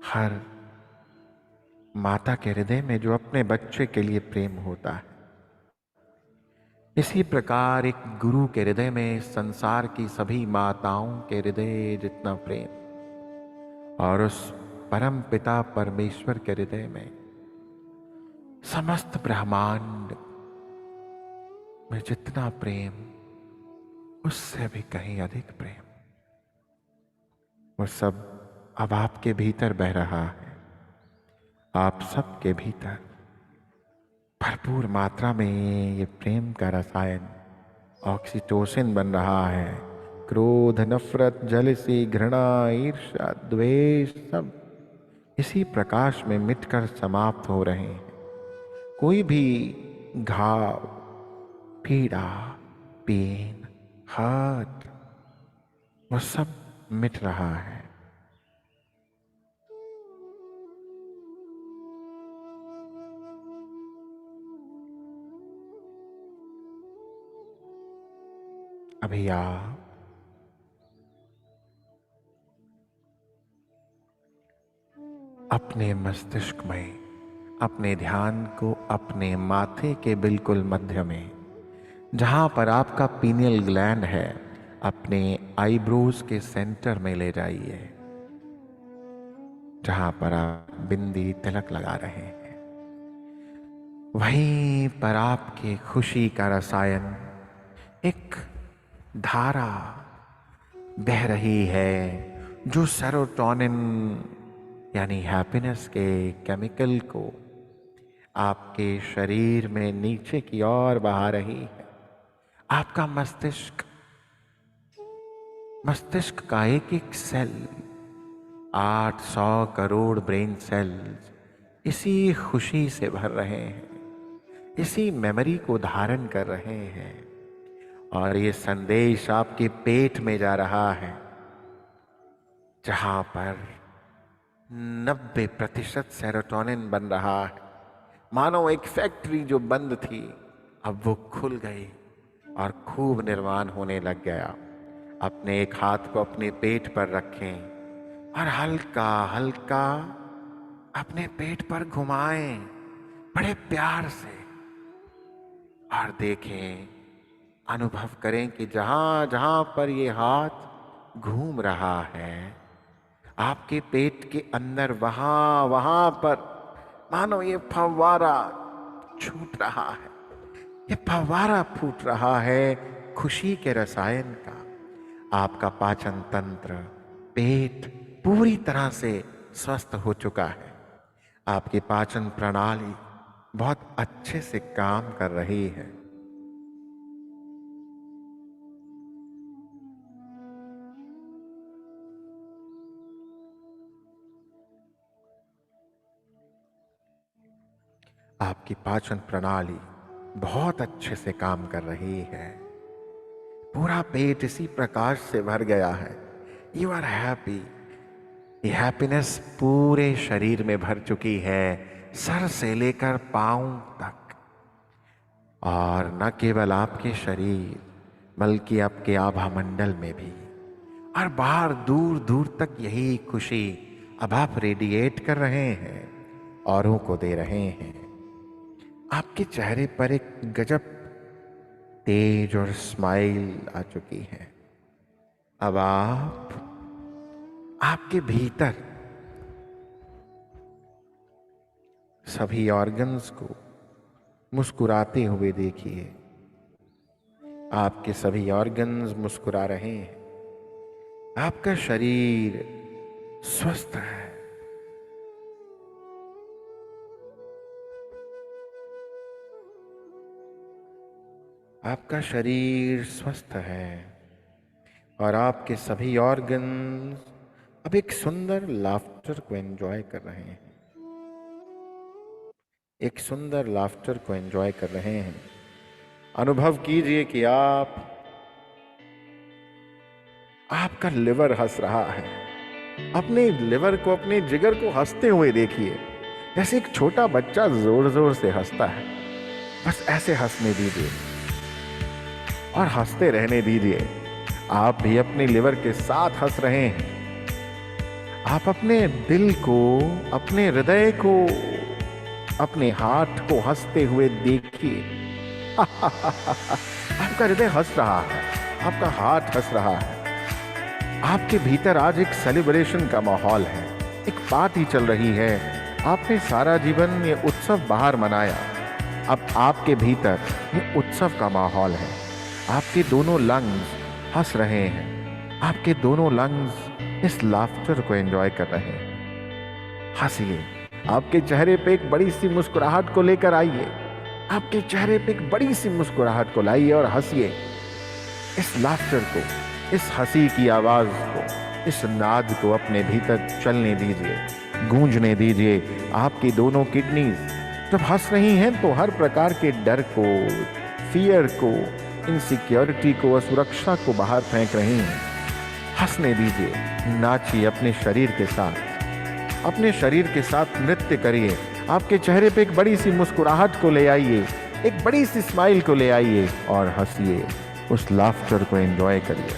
Speaker 2: हर माता के हृदय में जो अपने बच्चे के लिए प्रेम होता है, इसी प्रकार एक गुरु के हृदय में संसार की सभी माताओं के हृदय जितना प्रेम, और उस परम पिता परमेश्वर के हृदय में समस्त ब्रह्मांड में जितना प्रेम, उससे भी कहीं अधिक प्रेम, वो सब अब आपके भीतर बह रहा है। आप सबके भीतर भरपूर मात्रा में ये प्रेम का रसायन ऑक्सीटोसिन बन रहा है। क्रोध, नफरत, जलसी, घृणा, ईर्ष्या, द्वेष सब इसी प्रकाश में मिटकर समाप्त हो रहे हैं। कोई भी घाव, पीड़ा, पेन, हर्ट, वो सब मिट रहा है। अभी आप अपने मस्तिष्क में अपने ध्यान को अपने माथे के बिल्कुल मध्य में, जहां पर आपका पीनियल ग्लैंड है, अपने आईब्रोज के सेंटर में ले जाइए, जहां पर आप बिंदी तिलक लगा रहे हैं। वहीं पर आपके खुशी का रसायन, एक धारा बह रही है जो सेरोटोनिन यानी हैप्पीनेस के केमिकल को आपके शरीर में नीचे की ओर बहा रही है। आपका मस्तिष्क का एक एक सेल, 800 करोड़ ब्रेन सेल्स इसी खुशी से भर रहे हैं, इसी मेमोरी को धारण कर रहे हैं, और ये संदेश आपके पेट में जा रहा है, जहां पर 90% सेरोटोनिन बन रहा है। मानो एक फैक्ट्री जो बंद थी, अब वो खुल गई और खूब निर्माण होने लग गया। अपने एक हाथ को अपने पेट पर रखें और हल्का हल्का अपने पेट पर घुमाएं बड़े प्यार से, और देखें, अनुभव करें कि जहां जहां पर ये हाथ घूम रहा है आपके पेट के अंदर, वहां वहां पर मानो ये फव्वारा छूट रहा है, ये फव्वारा फूट रहा है खुशी के रसायन का। आपका पाचन तंत्र, पेट पूरी तरह से स्वस्थ हो चुका है। आपकी पाचन प्रणाली बहुत अच्छे से काम कर रही है। आपकी पाचन प्रणाली बहुत अच्छे से काम कर रही है। पूरा पेट इसी प्रकाश से भर गया है। You are happy. ये हैप्पीनेस पूरे शरीर में भर चुकी है, सर से लेकर पांव तक। और न केवल आपके शरीर बल्कि आपके आभा मंडल में भी, और बाहर दूर दूर तक यही खुशी अब आप रेडिएट कर रहे हैं, औरों को दे रहे हैं। आपके चेहरे पर एक गजब तेज और स्माइल आ चुकी है। अब आपके भीतर सभी ऑर्गन्स को मुस्कुराते हुए देखिए। आपके सभी ऑर्गन्स मुस्कुरा रहे हैं। आपका शरीर स्वस्थ है। आपका शरीर स्वस्थ है और आपके सभी ऑर्गन्स अब एक सुंदर लाफ्टर को एंजॉय कर रहे हैं। एक सुंदर लाफ्टर को एंजॉय कर रहे हैं। अनुभव कीजिए कि आपका लिवर हंस रहा है। अपने लिवर को, अपने जिगर को हंसते हुए देखिए, जैसे एक छोटा बच्चा जोर जोर से हंसता है। बस ऐसे हंसने दीजिए और हंसते रहने दीजिए। आप भी अपने लिवर के साथ हंस रहे हैं। आप अपने दिल को, अपने हृदय को, अपने हार्ट को हंसते हुए देखिए। आपका हृदय हंस रहा है, आपका हार्ट हंस रहा है। आपके भीतर आज एक सेलिब्रेशन का माहौल है, एक पार्टी चल रही है। आपने सारा जीवन ये उत्सव बाहर मनाया, अब आपके भीतर ये उत्सव का माहौल है। आपके दोनों लंग्स हंस रहे हैं, आपके दोनों लंग्स इस लाफ्टर को एंजॉय कर रहे हैं। हंसिए, आपके चेहरे पे एक बड़ी सी मुस्कुराहट को लेकर आइए। आपके चेहरे पे एक बड़ी सी मुस्कुराहट को लाइए और हंसिए। इस लाफ्टर को, इस हंसी की आवाज को, इस नाद को अपने भीतर चलने दीजिए, गूंजने दीजिए। आपकी दोनों किडनीज जब हंस रही हैं तो हर प्रकार के डर को, फियर को, इनसिक्योरिटी को, असुरक्षा को बाहर फेंक रही हैं। हंसने दीजिए, नाचिए अपने शरीर के साथ, अपने शरीर के साथ नृत्य करिए। आपके चेहरे पे एक बड़ी सी मुस्कुराहट को ले आइए, एक बड़ी सी स्माइल को ले आइए और हंसिए। उस लाफ्टर को एंजॉय करिए।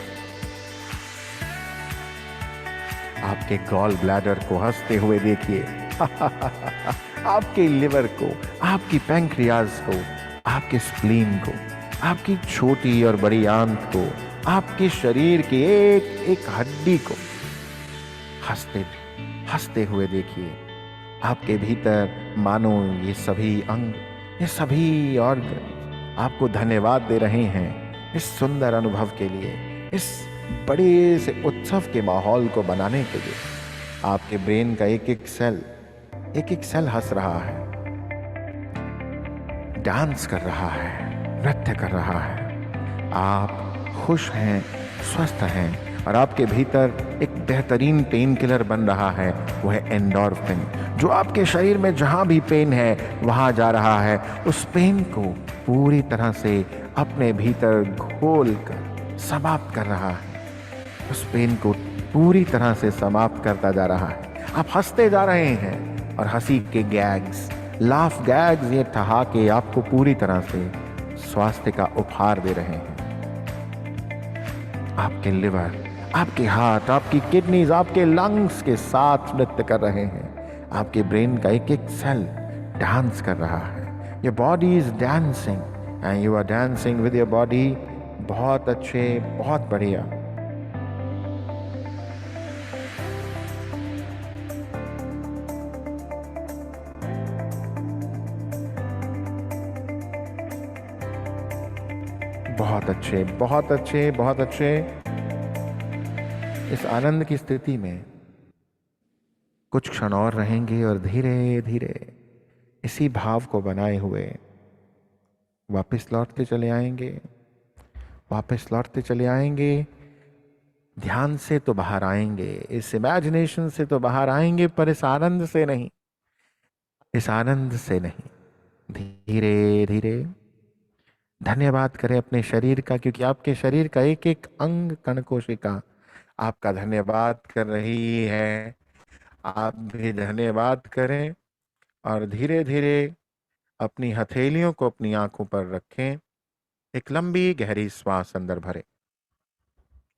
Speaker 2: आपके गॉल ब्लैडर को हंसते हुए देखिए। आपके लिवर को, आपकी पैंक्रियाज को, आपके स्प्लीन को, आपकी छोटी और बड़ी आंत को, आपके शरीर की एक एक हड्डी को हंसते हुए देखिए। आपके भीतर मानो ये सभी अंग, ये सभी ऑर्गन आपको धन्यवाद दे रहे हैं इस सुंदर अनुभव के लिए, इस बड़े से उत्सव के माहौल को बनाने के लिए। आपके ब्रेन का एक एक सेल हंस रहा है, डांस कर रहा है, नृत्य कर रहा है। आप खुश हैं, स्वस्थ हैं और आपके भीतर एक बेहतरीन पेन किलर बन रहा है, वो है एंडोर्फिन, जो आपके शरीर में जहां भी पेन है वहां जा रहा है। उस पेन को पूरी तरह से अपने भीतर घोल कर समाप्त कर रहा है, उस पेन को पूरी तरह से समाप्त करता जा रहा है। आप हंसते जा रहे हैं और हंसी के गैग्स, लाफ गैग्स, ये ठहाके आपको पूरी तरह से स्वास्थ्य का उपहार दे रहे हैं। आपके लिवर, आपके हार्ट, आपकी किडनीज, आपके लंग्स के साथ नृत्य कर रहे हैं। आपके ब्रेन का एक एक सेल डांस कर रहा है। Your body is dancing and you are dancing with your body. बहुत अच्छे, बहुत बढ़िया। बहुत अच्छे, बहुत अच्छे, बहुत अच्छे। इस आनंद की स्थिति में कुछ क्षण और रहेंगे और धीरे धीरे इसी भाव को बनाए हुए वापस लौटते चले आएंगे, वापस लौटते चले आएंगे। ध्यान से तो बाहर आएंगे, इस इमेजिनेशन से तो बाहर आएंगे, पर इस आनंद से नहीं, इस आनंद से नहीं। धीरे धीरे धन्यवाद करें अपने शरीर का, क्योंकि आपके शरीर का एक एक अंग, कण, कोशिका आपका धन्यवाद कर रही है। आप भी धन्यवाद करें और धीरे धीरे अपनी हथेलियों को अपनी आंखों पर रखें। एक लंबी गहरी श्वास अंदर भरें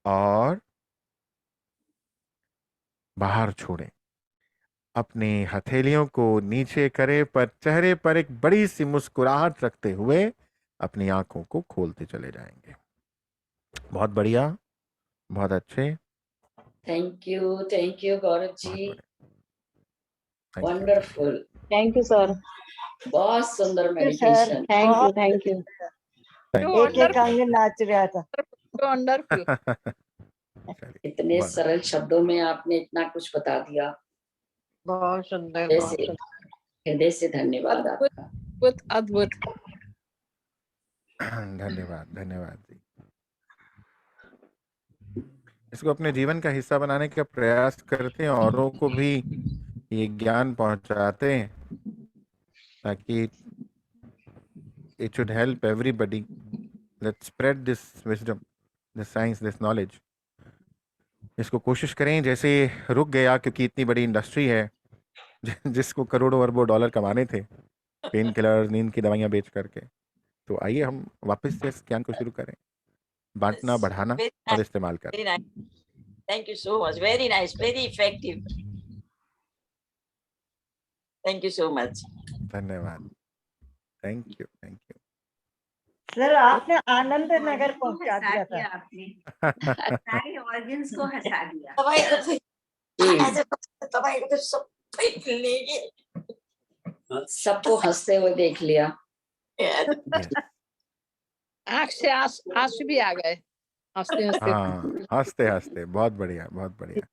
Speaker 2: और बाहर छोड़ें। अपनी हथेलियों को नीचे करें, पर चेहरे पर एक बड़ी सी मुस्कुराहट रखते हुए अपनी आंखों को खोलते चले जाएंगे। बहुत बढ़िया, बहुत अच्छे।
Speaker 1: थैंक यू गौरव जी,
Speaker 2: बहुत बढ़िया।
Speaker 1: Wonderful,
Speaker 3: thank you sir.
Speaker 1: बहुत सुंदर
Speaker 3: sir
Speaker 1: meditation.
Speaker 3: Thank you, thank you. एक एक अंग नाच रहा था।
Speaker 4: वंडरफुल।
Speaker 2: चलिए,
Speaker 1: इतने
Speaker 2: बहुत
Speaker 1: सरल शब्दों में आपने इतना कुछ बता दिया।
Speaker 3: बहुत सुंदर,
Speaker 1: हृदय
Speaker 3: बहुत
Speaker 1: से,
Speaker 3: सुंदर।
Speaker 1: हृदय से धन्यवाद
Speaker 4: अद्भुत,
Speaker 1: आपका।
Speaker 4: अद्भुत, अद्भुत।
Speaker 2: धन्यवाद, धन्यवाद जी। इसको अपने जीवन का हिस्सा बनाने का प्रयास करते हैं, औरों को भी ये ज्ञान पहुंचाते हैं। ताकि it should help everybody. Let's spread this wisdom, this science, this knowledge. इसको कोशिश करें जैसे रुक गया क्योंकि इतनी बड़ी इंडस्ट्री है जिसको करोड़ों अरबों डॉलर कमाने थे पेन किलर, नींद की दवाइयाँ बेच करके। तो आइए हम वापस से इस ज्ञान को शुरू करें, बांटना, बढ़ाना
Speaker 5: Very
Speaker 2: और
Speaker 5: nice,
Speaker 2: इस्तेमाल करना।
Speaker 5: very nice. Thank you so much. Very nice, very effective. Thank you so much.
Speaker 2: धन्यवाद। Thank you, thank you.
Speaker 3: Sir आपने आनंद नगर पहुंचा
Speaker 6: हंसा
Speaker 3: दिया
Speaker 6: दिया
Speaker 3: था।
Speaker 6: आपने सारे ऑडियंस को हंसा दिया।
Speaker 5: तपाईँको त सबै लेगे।
Speaker 1: सबको हंसते हुए देख लिया।
Speaker 4: आंख से आंसू भी आ गए हंसते हंसते।
Speaker 2: हाँ, हंसते हंसते, बहुत बढ़िया, बहुत बढ़िया।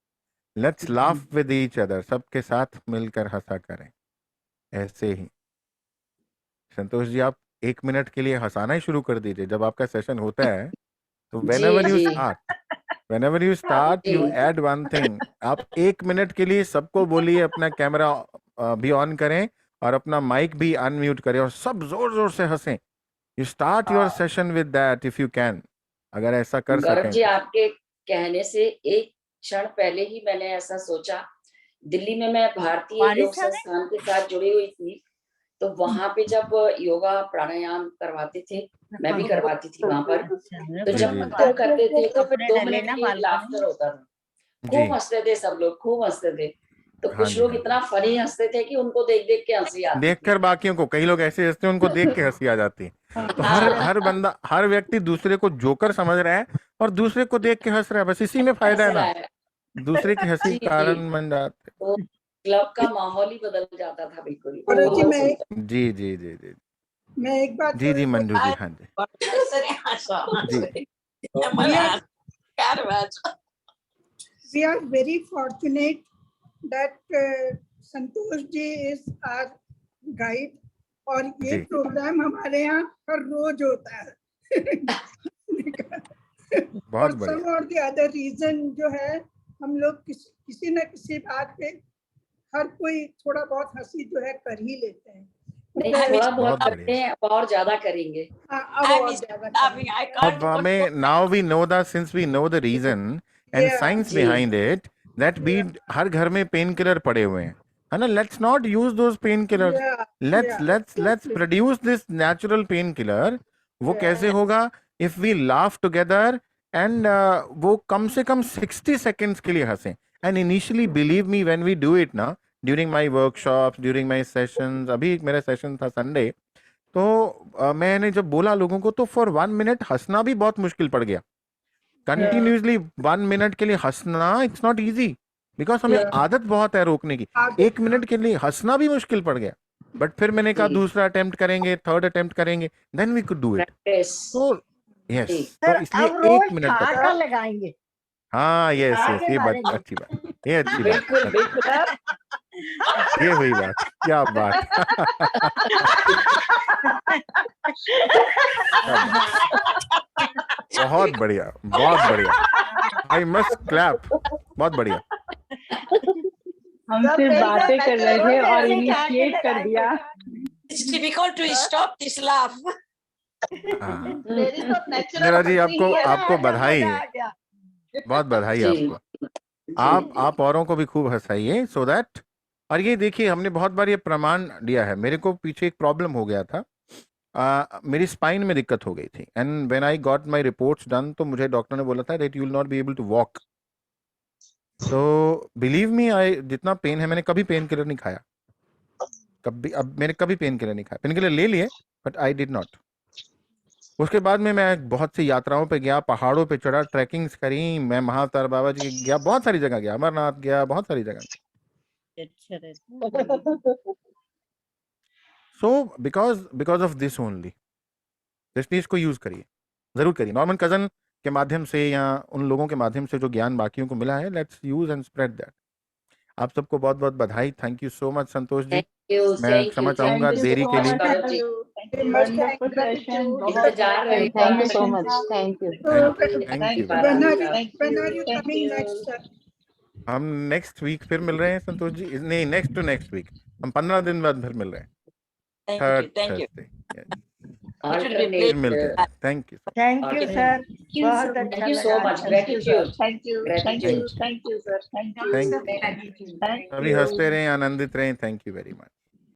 Speaker 2: Let's laugh with each other, सबके साथ मिलकर हंसा करें। ऐसे ही संतोष जी, आप 1 मिनट के लिए हंसाना ही शुरू कर दीजिए जब आपका सेशन होता है। तो whenever you
Speaker 1: ji.
Speaker 2: start you
Speaker 1: ji.
Speaker 2: add one thing। आप 1 मिनट के लिए सबको बोलिए अपना कैमरा भी ऑन करें और अपना माइक भी अनम्यूट करें और सब जोर जोर से हंसें। You start your session with that if you can, अगर ऐसा कर
Speaker 1: गौरव
Speaker 2: सकें
Speaker 1: जी,
Speaker 2: तो।
Speaker 1: आपके कहने से एक क्षण पहले ही मैंने ऐसा सोचा। दिल्ली में मैं भारतीय
Speaker 3: बारिश
Speaker 1: योग
Speaker 3: आ रही?
Speaker 1: संस्थान के साथ जुड़ी हुई थी, तो वहां पे जब योगा प्राणायाम करवाते थे, मैं भी करवाती थी वहां पर। तो
Speaker 2: जी,
Speaker 1: जब
Speaker 2: जी।
Speaker 1: वो करते थे तो फिर 2
Speaker 3: कपड़े
Speaker 1: मिनट
Speaker 3: लेना
Speaker 1: के लिए
Speaker 3: बालकनी
Speaker 1: लाफ्टर होता था।
Speaker 2: जी,
Speaker 1: खूब हंसते थे सब लोग, खूब हंसते थे। तो
Speaker 2: हाँ
Speaker 1: कुछ
Speaker 2: जी,
Speaker 1: लोग
Speaker 2: हाँ जी।
Speaker 1: इतना फनी हंसते थे कि उनको देख देख के हंसी आती थी।
Speaker 2: देखकर बाकियों को, कई लोग ऐसे हंसते हैं उनको देख के हंसी आ जाती है। तो हर बंदा, हर व्यक्ति दूसरे को जोकर समझ रहा है और दूसरे को देख के हंस रहा है, बस इसी में फायदा है
Speaker 1: हंस
Speaker 2: ना।
Speaker 1: रहा है।
Speaker 2: दूसरे की हंसी
Speaker 1: जी, जी।
Speaker 2: कारण बन जाते।
Speaker 1: तो क्लब का माहौल ही बदल जाता था बिल्कुल।
Speaker 7: गौरव जी,
Speaker 1: बहुत
Speaker 7: मैं
Speaker 1: सुंदर।
Speaker 2: जी जी जी जी
Speaker 7: मैं एक बात
Speaker 2: जी जी मंजू जी, हाँ जी
Speaker 5: त्यसरी हाँस
Speaker 2: जी।
Speaker 5: मलाई गाह्रो भएको छ।
Speaker 7: we are very fortunate that Santosh ji is our guide और ये
Speaker 2: जी।
Speaker 7: प्रोग्राम हमारे यहाँ हर रोज होता है।
Speaker 2: बहुत
Speaker 7: और
Speaker 2: बढ़िया।
Speaker 7: some or the other reason जो है, हम लोग किसी न किसी बात पे हर कोई थोड़ा बहुत हंसी जो है कर ही लेते हैं।
Speaker 1: नहीं, थोड़ा बहुत
Speaker 2: बहुत
Speaker 1: करते हैं, अब और ज्यादा करेंगे।
Speaker 7: हाँ, अब
Speaker 5: I
Speaker 7: और
Speaker 5: miss
Speaker 7: ज्यादा
Speaker 5: laughing. I
Speaker 2: अब
Speaker 5: can't
Speaker 2: हमें now we know the, since we know the reason and
Speaker 7: Yeah,
Speaker 2: science
Speaker 1: जी।
Speaker 2: बिहाइंड इट, दैट बी हर घर में पेन किलर पड़े हुए हैं, है ना। Let's not use those painkillers,
Speaker 7: Yeah,
Speaker 2: let's
Speaker 7: yeah,
Speaker 2: let's let's
Speaker 7: exactly.
Speaker 2: Produce this natural painkiller. वो
Speaker 7: Yeah.
Speaker 2: कैसे होगा? If we laugh together and वो कम से कम 60 सेकेंड्स के लिए हंसें। And initially believe me, when we do it ना, during my workshops, during my sessions, अभी एक मेरा सेशन था संडे, तो मैंने जब बोला लोगों को, तो फॉर 1 मिनट हंसना भी बहुत मुश्किल पड़ गया। कंटिन्यूसली 1 मिनट के लिए हंसना, इट्स नॉट इजी, बिकॉज हमें
Speaker 7: Yeah.
Speaker 2: आदत बहुत है रोकने की।
Speaker 7: आदत,
Speaker 2: 1 मिनट के लिए हंसना भी मुश्किल पड़ गया। बट फिर मैंने कहा
Speaker 1: जी।
Speaker 2: दूसरा अटेम्प्ट करेंगे, थर्ड अटेम्प्ट करेंगे, then we could do it.
Speaker 1: Practice.
Speaker 2: तो यस,
Speaker 1: जी।
Speaker 2: तो
Speaker 3: सर
Speaker 2: इसलिए
Speaker 3: अब
Speaker 2: 1
Speaker 3: रोज
Speaker 2: मिनट तक।
Speaker 3: ठहाका लगाएंगे।
Speaker 2: हाँ, यस यस,
Speaker 3: आगे
Speaker 2: ये बात
Speaker 3: मारेंगे।
Speaker 2: अच्छी बात, ये अच्छी बात,
Speaker 1: बिल्कुल बिल्कुल।
Speaker 2: ये हुई बात, क्या बात। बहुत बढ़िया, बहुत बढ़िया, आई मस्ट क्लैप, बहुत बढ़िया।
Speaker 8: हम सिर्फ बातें कर रहे थे और इनिशिएट कर दिया।
Speaker 5: It's difficult to stop this laugh.
Speaker 2: हाँ,
Speaker 3: मेरी तो नेचुरल
Speaker 2: नीरा जी, आपको बधाई, बहुत बधाई
Speaker 1: जी।
Speaker 2: आपको। आप औरों को भी खूब हंसाइए, सो दैट। और ये देखिए, हमने बहुत बार ये प्रमाण दिया है। मेरे को पीछे एक प्रॉब्लम हो गया था, मेरी स्पाइन में दिक्कत हो गई थी, and when I got my reports done, तो मुझे डॉक्टर ने बोला था that you will not be able to walk. तो बिलीव मी, जितना पेन है, मैंने कभी पेन किलर नहीं खाया, कभी। अब मैंने कभी पेन किलर नहीं खाया, पेन किलर ले लिए बट आई डिड नॉट। उसके बाद में मैं बहुत सी यात्राओं पे गया, पहाड़ों पे चढ़ा, ट्रैकिंग्स करी, मैं महातार बाबा जी के गया, बहुत सारी जगह गया, अमरनाथ गया, बहुत सारी जगह। So because of this only, इसलिए इसको यूज करिए, जरूर करिए। नॉर्मन कजन के माध्यम से या उन लोगों के माध्यम से जो ज्ञान बाकियों को मिला है, let's use and spread that. आप सबको बहुत बहुत बधाई। Thank you so much Santosh ji.
Speaker 1: Thank you,
Speaker 2: मैं क्षमा चाहूंगा
Speaker 8: you
Speaker 2: देरी
Speaker 8: so
Speaker 2: के
Speaker 8: much.
Speaker 2: लिए।
Speaker 1: गौरव जी।
Speaker 8: Wonderful session.
Speaker 1: इंतजार रहेगा।
Speaker 8: Thank you so much. Thank you.
Speaker 2: Thank you.
Speaker 7: When are you
Speaker 8: Thank you. Thank
Speaker 7: coming
Speaker 8: you.
Speaker 7: next, sir?
Speaker 2: हम नेक्स्ट वीक फिर मिल रहे हैं संतोष जी, नहीं, नेक्स्ट टू नेक्स्ट वीक हम 15 दिन बाद फिर मिल रहे हैं।
Speaker 5: Thank
Speaker 2: third
Speaker 5: you. Thank you.
Speaker 2: Thursday.
Speaker 5: It should be
Speaker 2: फिर
Speaker 5: played.
Speaker 2: मिलते हैं। Thank you.
Speaker 3: Thank you
Speaker 1: Okay.
Speaker 3: Sir, बहुत
Speaker 1: Thank
Speaker 3: अच्छा
Speaker 1: you
Speaker 3: लगा।
Speaker 1: so much. Gratitude.
Speaker 8: Thank you,
Speaker 1: Gratitude.
Speaker 8: thank you, sir. Thank you.
Speaker 2: Thank you.
Speaker 6: Gratitude.
Speaker 8: Thank
Speaker 2: सभी
Speaker 8: you.
Speaker 2: हंसते रहें, आनंदित रहें। Thank you very much.